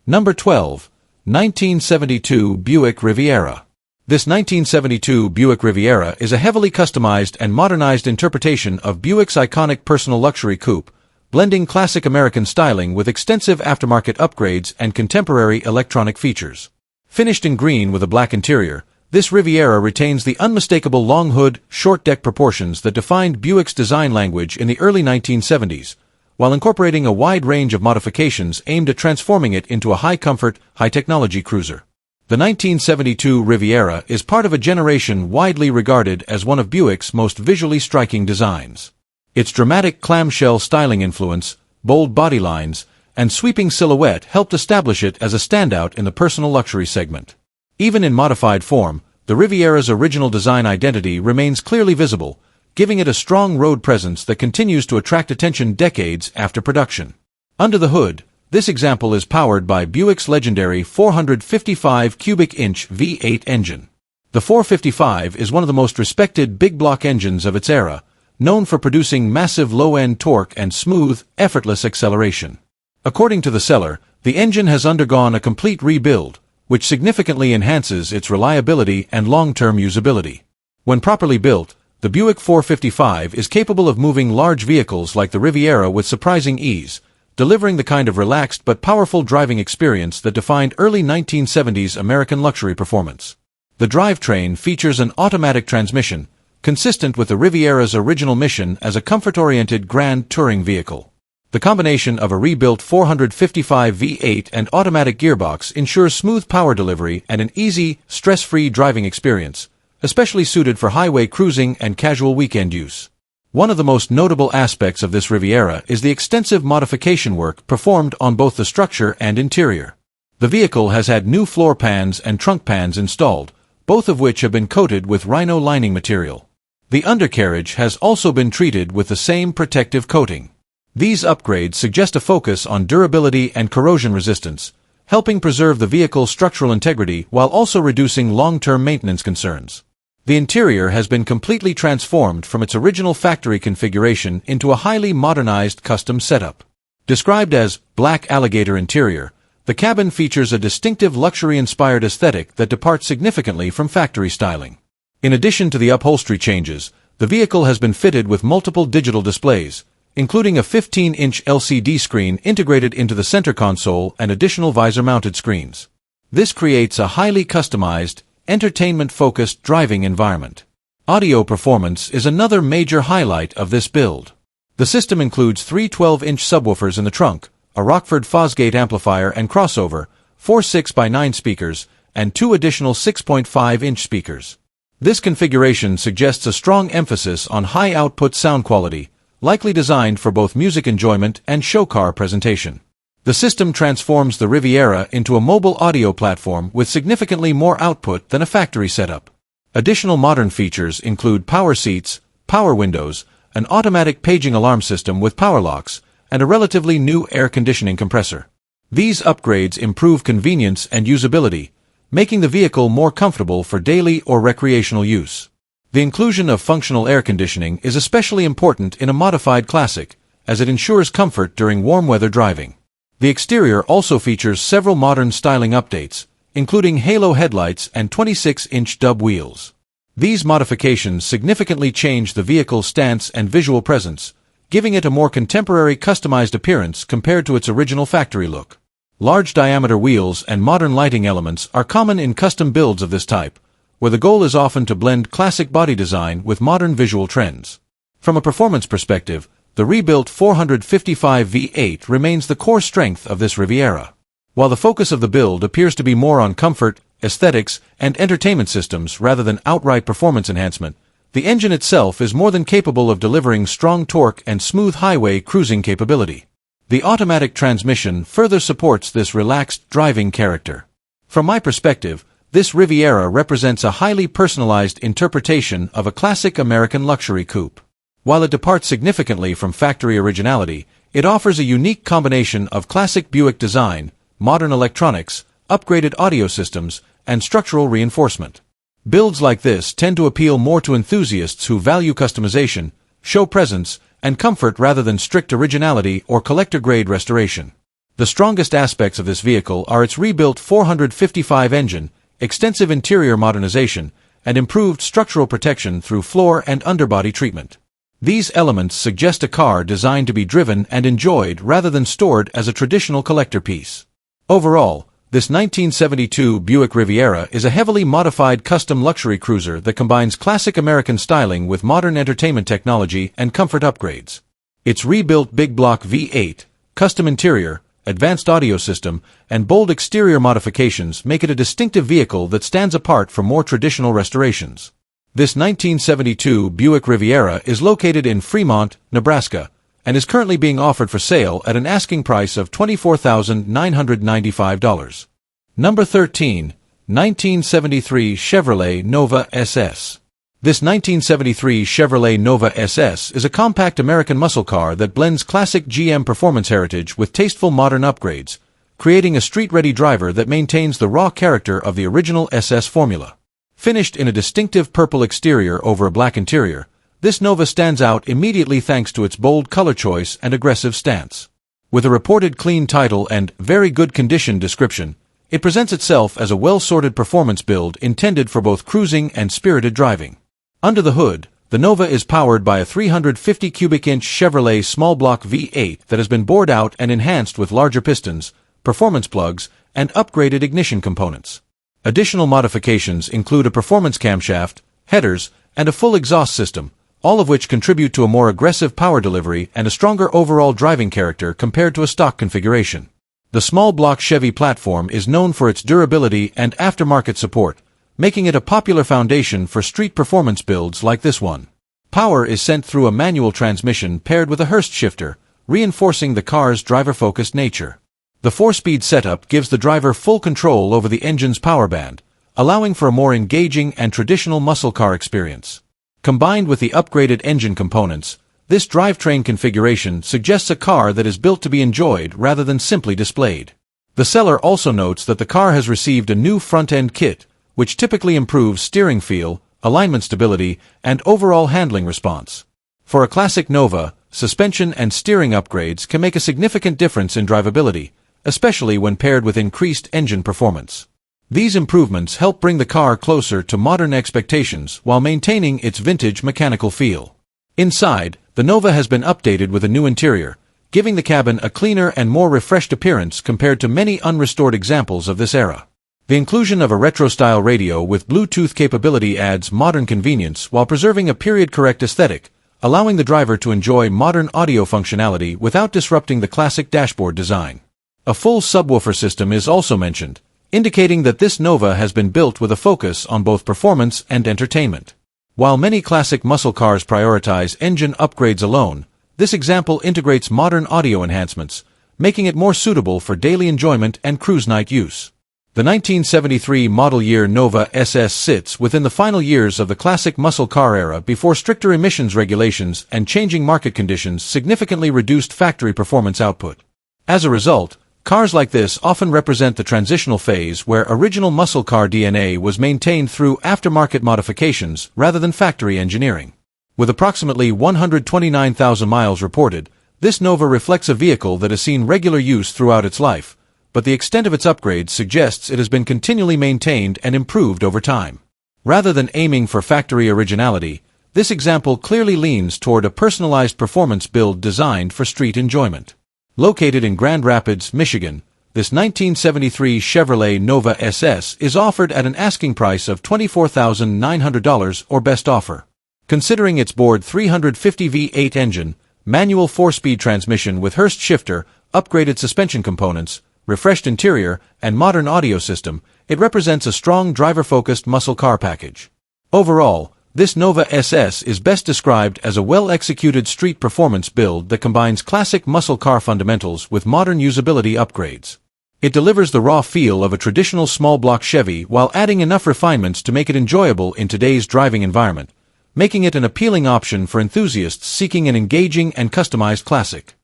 Number 12. 1972 Buick Riviera. This 1972 Buick Riviera is a heavily customized and modernized interpretation of Buick's iconic personal luxury coupe, blending classic American styling with extensive aftermarket upgrades and contemporary electronic features. Finished in green with a black interior, this Riviera retains the unmistakable long hood, short deck proportions that defined Buick's design language in the early 1970s, while incorporating a wide range of modifications aimed at transforming it into a high-comfort, high-technology cruiser. The 1972 Riviera is part of a generation widely regarded as one of Buick's most visually striking designs. Its dramatic clamshell styling influence, bold body lines, and sweeping silhouette helped establish it as a standout in the personal luxury segment. Even in modified form, the Riviera's original design identity remains clearly visible, giving it a strong road presence that continues to attract attention decades after production. Under the hood, this example is powered by Buick's legendary 455 cubic inch V8 engine. The 455 is one of the most respected big block engines of its era, known for producing massive low-end torque and smooth, effortless acceleration. According to the seller, the engine has undergone a complete rebuild, which significantly enhances its reliability and long-term usability. When properly built, the Buick 455 is capable of moving large vehicles like the Riviera with surprising ease, delivering the kind of relaxed but powerful driving experience that defined early 1970s American luxury performance. The drivetrain features an automatic transmission, consistent with the Riviera's original mission as a comfort-oriented grand touring vehicle. The combination of a rebuilt 455 V8 and automatic gearbox ensures smooth power delivery and an easy, stress-free driving experience, especially suited for highway cruising and casual weekend use. One of the most notable aspects of this Riviera is the extensive modification work performed on both the structure and interior. The vehicle has had new floor pans and trunk pans installed, both of which have been coated with rhino lining material. The undercarriage has also been treated with the same protective coating. These upgrades suggest a focus on durability and corrosion resistance, helping preserve the vehicle's structural integrity while also reducing long-term maintenance concerns. The interior has been completely transformed from its original factory configuration into a highly modernized custom setup. Described as black alligator interior, the cabin features a distinctive luxury-inspired aesthetic that departs significantly from factory styling. In addition to the upholstery changes, the vehicle has been fitted with multiple digital displays, including a 15-inch LCD screen integrated into the center console and additional visor-mounted screens. This creates a highly customized, entertainment-focused driving environment. Audio performance is another major highlight of this build. The system includes three 12-inch subwoofers in the trunk, a Rockford Fosgate amplifier and crossover, four 6x9 speakers, and two additional 6.5-inch speakers. This configuration suggests a strong emphasis on high-output sound quality, likely designed for both music enjoyment and show car presentation. The system transforms the Riviera into a mobile audio platform with significantly more output than a factory setup. Additional modern features include power seats, power windows, an automatic paging alarm system with power locks, and a relatively new air conditioning compressor. These upgrades improve convenience and usability, making the vehicle more comfortable for daily or recreational use. The inclusion of functional air conditioning is especially important in a modified classic, as it ensures comfort during warm weather driving. The exterior also features several modern styling updates, including halo headlights and 26-inch dub wheels. These modifications significantly change the vehicle's stance and visual presence, giving it a more contemporary customized appearance compared to its original factory look. Large diameter wheels and modern lighting elements are common in custom builds of this type, where the goal is often to blend classic body design with modern visual trends. From a performance perspective, the rebuilt 455 V8 remains the core strength of this Riviera. While the focus of the build appears to be more on comfort, aesthetics, and entertainment systems rather than outright performance enhancement, the engine itself is more than capable of delivering strong torque and smooth highway cruising capability. The automatic transmission further supports this relaxed driving character. From my perspective, this Riviera represents a highly personalized interpretation of a classic American luxury coupe. While it departs significantly from factory originality, it offers a unique combination of classic Buick design, modern electronics, upgraded audio systems, and structural reinforcement. Builds like this tend to appeal more to enthusiasts who value customization, show presence, and comfort rather than strict originality or collector-grade restoration. The strongest aspects of this vehicle are its rebuilt 455 engine, extensive interior modernization, and improved structural protection through floor and underbody treatment. These elements suggest a car designed to be driven and enjoyed rather than stored as a traditional collector piece. Overall, this 1972 Buick Riviera is a heavily modified custom luxury cruiser that combines classic American styling with modern entertainment technology and comfort upgrades. Its rebuilt big block V8, custom interior, advanced audio system, and bold exterior modifications make it a distinctive vehicle that stands apart from more traditional restorations. This 1972 Buick Riviera is located in Fremont, Nebraska, and is currently being offered for sale at an asking price of $24,995. Number 13. 1973 Chevrolet Nova SS. This 1973 Chevrolet Nova SS is a compact American muscle car that blends classic GM performance heritage with tasteful modern upgrades, creating a street-ready driver that maintains the raw character of the original SS formula. Finished in a distinctive purple exterior over a black interior, this Nova stands out immediately thanks to its bold color choice and aggressive stance. With a reported clean title and very good condition description, it presents itself as a well-sorted performance build intended for both cruising and spirited driving. Under the hood, the Nova is powered by a 350 cubic inch Chevrolet small block V8 that has been bored out and enhanced with larger pistons, performance plugs, and upgraded ignition components. Additional modifications include a performance camshaft, headers, and a full exhaust system, all of which contribute to a more aggressive power delivery and a stronger overall driving character compared to a stock configuration. The small block Chevy platform is known for its durability and aftermarket support, making it a popular foundation for street performance builds like this one. Power is sent through a manual transmission paired with a Hurst shifter, reinforcing the car's driver-focused nature. The 4-speed setup gives the driver full control over the engine's power band, allowing for a more engaging and traditional muscle car experience. Combined with the upgraded engine components, this drivetrain configuration suggests a car that is built to be enjoyed rather than simply displayed. The seller also notes that the car has received a new front-end kit, which typically improves steering feel, alignment stability, and overall handling response. For a classic Nova, suspension and steering upgrades can make a significant difference in drivability, especially when paired with increased engine performance. These improvements help bring the car closer to modern expectations while maintaining its vintage mechanical feel. Inside, the Nova has been updated with a new interior, giving the cabin a cleaner and more refreshed appearance compared to many unrestored examples of this era. The inclusion of a retro-style radio with Bluetooth capability adds modern convenience while preserving a period-correct aesthetic, allowing the driver to enjoy modern audio functionality without disrupting the classic dashboard design. A full subwoofer system is also mentioned, indicating that this Nova has been built with a focus on both performance and entertainment. While many classic muscle cars prioritize engine upgrades alone, this example integrates modern audio enhancements, making it more suitable for daily enjoyment and cruise night use. The 1973 model year Nova SS sits within the final years of the classic muscle car era before stricter emissions regulations and changing market conditions significantly reduced factory performance output. As a result, cars like this often represent the transitional phase where original muscle car DNA was maintained through aftermarket modifications rather than factory engineering. With approximately 129,000 miles reported, this Nova reflects a vehicle that has seen regular use throughout its life, but the extent of its upgrades suggests it has been continually maintained and improved over time. Rather than aiming for factory originality, this example clearly leans toward a personalized performance build designed for street enjoyment. Located in Grand Rapids, Michigan, this 1973 Chevrolet Nova SS is offered at an asking price of $24,900 or best offer. Considering its bored 350 V8 engine, manual 4-speed transmission with Hurst shifter, upgraded suspension components, refreshed interior, and modern audio system, it represents a strong driver-focused muscle car package. Overall, This Nova SS is best described as a well-executed street performance build that combines classic muscle car fundamentals with modern usability upgrades. It delivers the raw feel of a traditional small-block Chevy while adding enough refinements to make it enjoyable in today's driving environment, making it an appealing option for enthusiasts seeking an engaging and customized classic.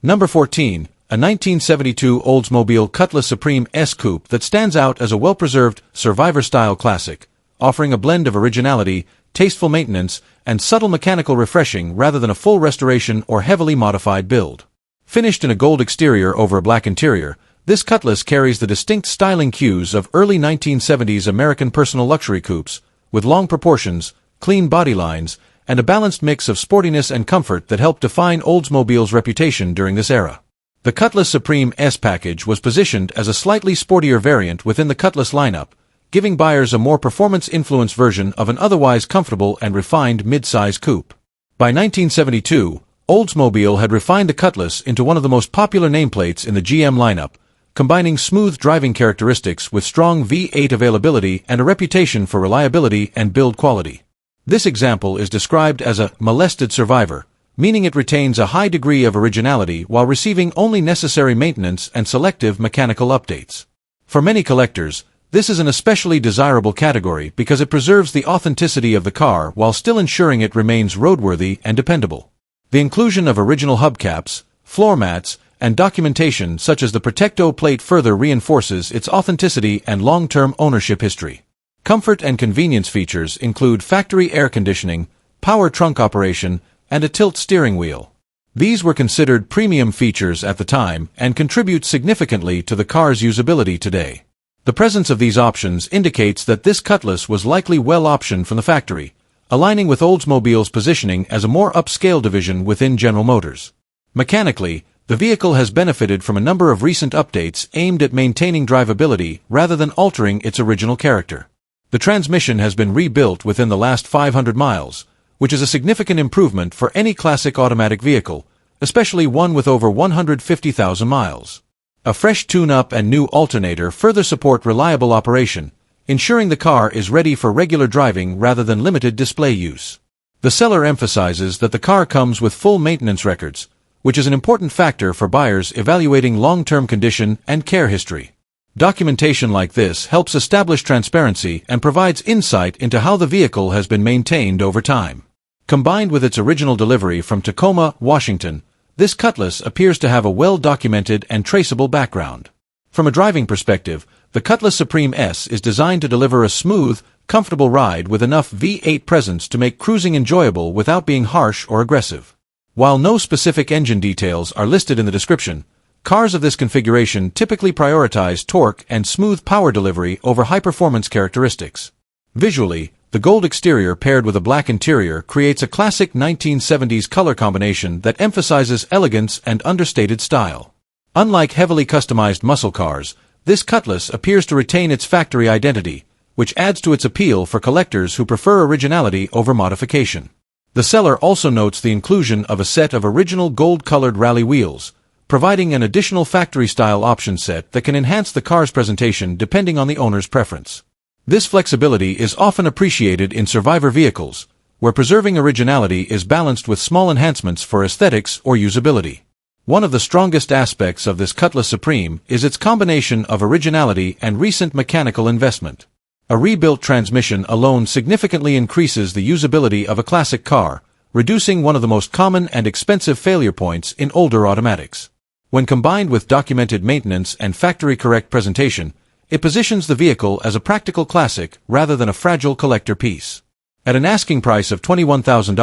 Number 14. A 1972 Oldsmobile Cutlass Supreme S Coupe that stands out as a well-preserved, survivor-style classic, offering a blend of originality, tasteful maintenance, and subtle mechanical refreshing rather than a full restoration or heavily modified build. Finished in a gold exterior over a black interior, this Cutlass carries the distinct styling cues of early 1970s American personal luxury coupes, with long proportions, clean body lines, and a balanced mix of sportiness and comfort that helped define Oldsmobile's reputation during this era. The Cutlass Supreme S package was positioned as a slightly sportier variant within the Cutlass lineup, giving buyers a more performance-influenced version of an otherwise comfortable and refined mid-size coupe. By 1972, Oldsmobile had refined the Cutlass into one of the most popular nameplates in the GM lineup, combining smooth driving characteristics with strong V8 availability and a reputation for reliability and build quality. This example is described as a molested survivor, meaning it retains a high degree of originality while receiving only necessary maintenance and selective mechanical updates. For many collectors, this is an especially desirable category because it preserves the authenticity of the car while still ensuring it remains roadworthy and dependable. The inclusion of original hubcaps, floor mats, and documentation such as the Protecto plate further reinforces its authenticity and long-term ownership history. Comfort and convenience features include factory air conditioning, power trunk operation, and a tilt steering wheel. These were considered premium features at the time and contribute significantly to the car's usability today. The presence of these options indicates that this Cutlass was likely well optioned from the factory, aligning with Oldsmobile's positioning as a more upscale division within General Motors. Mechanically, the vehicle has benefited from a number of recent updates aimed at maintaining drivability rather than altering its original character. The transmission has been rebuilt within the last 500 miles, which is a significant improvement for any classic automatic vehicle, especially one with over 150,000 miles. A fresh tune-up and new alternator further support reliable operation, ensuring the car is ready for regular driving rather than limited display use. The seller emphasizes that the car comes with full maintenance records, which is an important factor for buyers evaluating long-term condition and care history. Documentation like this helps establish transparency and provides insight into how the vehicle has been maintained over time. Combined with its original delivery from Tacoma, Washington, this Cutlass appears to have a well-documented and traceable background. From a driving perspective, the Cutlass Supreme S is designed to deliver a smooth, comfortable ride with enough V8 presence to make cruising enjoyable without being harsh or aggressive. While no specific engine details are listed in the description, cars of this configuration typically prioritize torque and smooth power delivery over high-performance characteristics. Visually, the gold exterior paired with a black interior creates a classic 1970s color combination that emphasizes elegance and understated style. Unlike heavily customized muscle cars, this Cutlass appears to retain its factory identity, which adds to its appeal for collectors who prefer originality over modification. The seller also notes the inclusion of a set of original gold-colored rally wheels, providing an additional factory-style option set that can enhance the car's presentation depending on the owner's preference. This flexibility is often appreciated in survivor vehicles, where preserving originality is balanced with small enhancements for aesthetics or usability. One of the strongest aspects of this Cutlass Supreme is its combination of originality and recent mechanical investment. A rebuilt transmission alone significantly increases the usability of a classic car, reducing one of the most common and expensive failure points in older automatics. When combined with documented maintenance and factory-correct presentation, it positions the vehicle as a practical classic rather than a fragile collector piece. At an asking price of $21,000,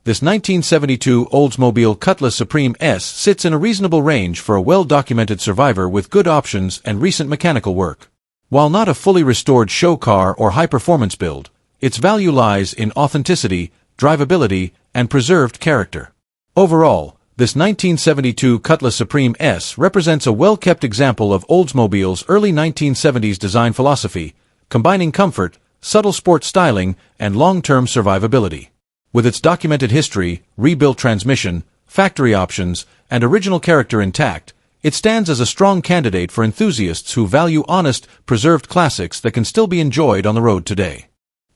this 1972 Oldsmobile Cutlass Supreme S sits in a reasonable range for a well-documented survivor with good options and recent mechanical work. While not a fully restored show car or high-performance build, its value lies in authenticity, drivability, and preserved character. Overall, this 1972 Cutlass Supreme S represents a well-kept example of Oldsmobile's early 1970s design philosophy, combining comfort, subtle sport styling, and long-term survivability. With its documented history, rebuilt transmission, factory options, and original character intact, it stands as a strong candidate for enthusiasts who value honest, preserved classics that can still be enjoyed on the road today.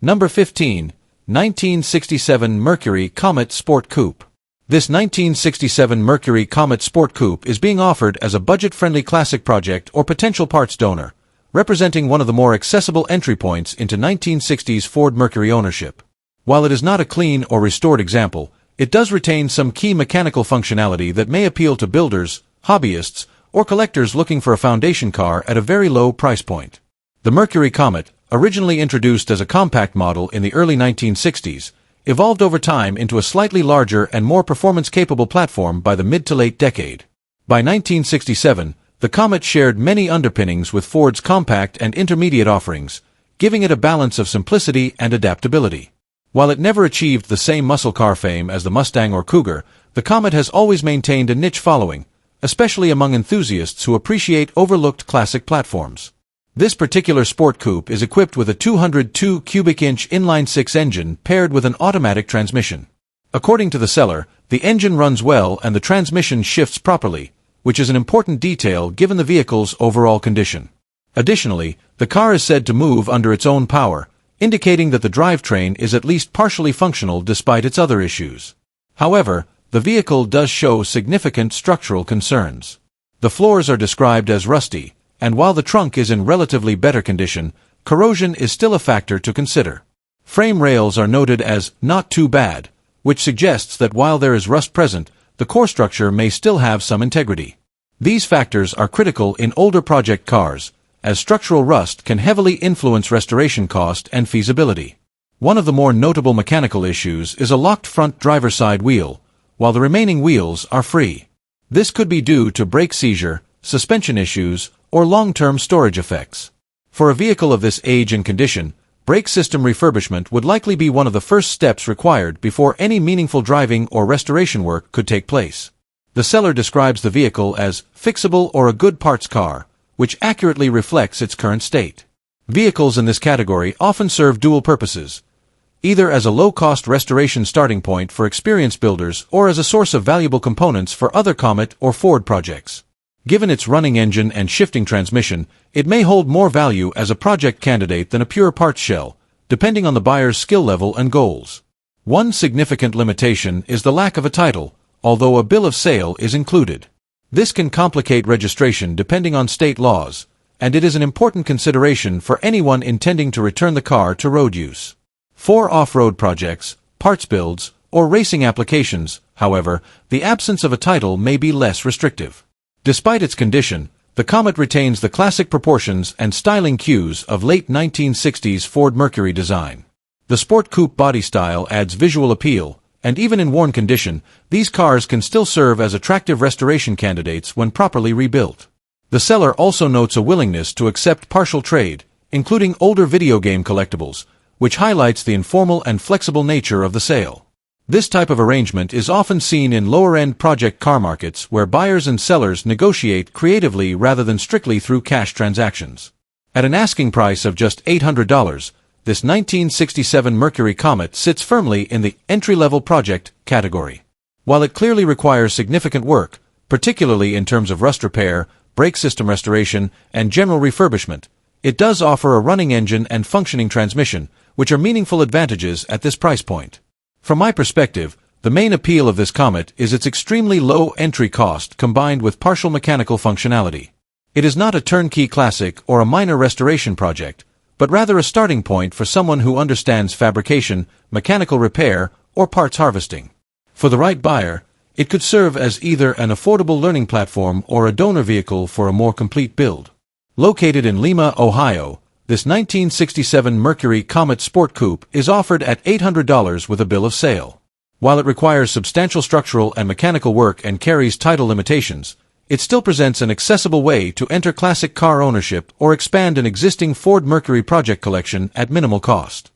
Number 15. 1967 Mercury Comet Sport Coupe. This 1967 Mercury Comet Sport Coupe is being offered as a budget-friendly classic project or potential parts donor, representing one of the more accessible entry points into 1960s Ford Mercury ownership. While it is not a clean or restored example, it does retain some key mechanical functionality that may appeal to builders, hobbyists, or collectors looking for a foundation car at a very low price point. The Mercury Comet, originally introduced as a compact model in the early 1960s, evolved over time into a slightly larger and more performance-capable platform by the mid to late decade. By 1967, the Comet shared many underpinnings with Ford's compact and intermediate offerings, giving it a balance of simplicity and adaptability. While it never achieved the same muscle car fame as the Mustang or Cougar, the Comet has always maintained a niche following, especially among enthusiasts who appreciate overlooked classic platforms. This particular sport coupe is equipped with a 202 cubic inch inline-six engine paired with an automatic transmission. According to the seller, the engine runs well and the transmission shifts properly, which is an important detail given the vehicle's overall condition. Additionally, the car is said to move under its own power, indicating that the drivetrain is at least partially functional despite its other issues. However, the vehicle does show significant structural concerns. The floors are described as rusty, and while the trunk is in relatively better condition, corrosion is still a factor to consider. Frame rails are noted as not too bad, which suggests that while there is rust present, the core structure may still have some integrity. These factors are critical in older project cars, as structural rust can heavily influence restoration cost and feasibility. One of the more notable mechanical issues is a locked front driver's side wheel, while the remaining wheels are free. This could be due to brake seizure, suspension issues, or long-term storage effects. For a vehicle of this age and condition, brake system refurbishment would likely be one of the first steps required before any meaningful driving or restoration work could take place. The seller describes the vehicle as fixable or a good parts car, which accurately reflects its current state. Vehicles in this category often serve dual purposes, either as a low-cost restoration starting point for experienced builders or as a source of valuable components for other Comet or Ford projects. Given its running engine and shifting transmission, it may hold more value as a project candidate than a pure parts shell, depending on the buyer's skill level and goals. One significant limitation is the lack of a title, although a bill of sale is included. This can complicate registration depending on state laws, and it is an important consideration for anyone intending to return the car to road use. For off-road projects, parts builds, or racing applications, however, the absence of a title may be less restrictive. Despite its condition, the Comet retains the classic proportions and styling cues of late 1960s Ford Mercury design. The sport coupe body style adds visual appeal, and even in worn condition, these cars can still serve as attractive restoration candidates when properly rebuilt. The seller also notes a willingness to accept partial trade, including older video game collectibles, which highlights the informal and flexible nature of the sale. This type of arrangement is often seen in lower-end project car markets where buyers and sellers negotiate creatively rather than strictly through cash transactions. At an asking price of just $800, this 1967 Mercury Comet sits firmly in the entry-level project category. While it clearly requires significant work, particularly in terms of rust repair, brake system restoration, and general refurbishment, it does offer a running engine and functioning transmission, which are meaningful advantages at this price point. From my perspective, the main appeal of this Comet is its extremely low entry cost combined with partial mechanical functionality. It is not a turnkey classic or a minor restoration project, but rather a starting point for someone who understands fabrication, mechanical repair, or parts harvesting. For the right buyer, it could serve as either an affordable learning platform or a donor vehicle for a more complete build. Located in Lima, Ohio, this 1967 Mercury Comet Sport Coupe is offered at $800 with a bill of sale. While it requires substantial structural and mechanical work and carries title limitations, it still presents an accessible way to enter classic car ownership or expand an existing Ford Mercury project collection at minimal cost.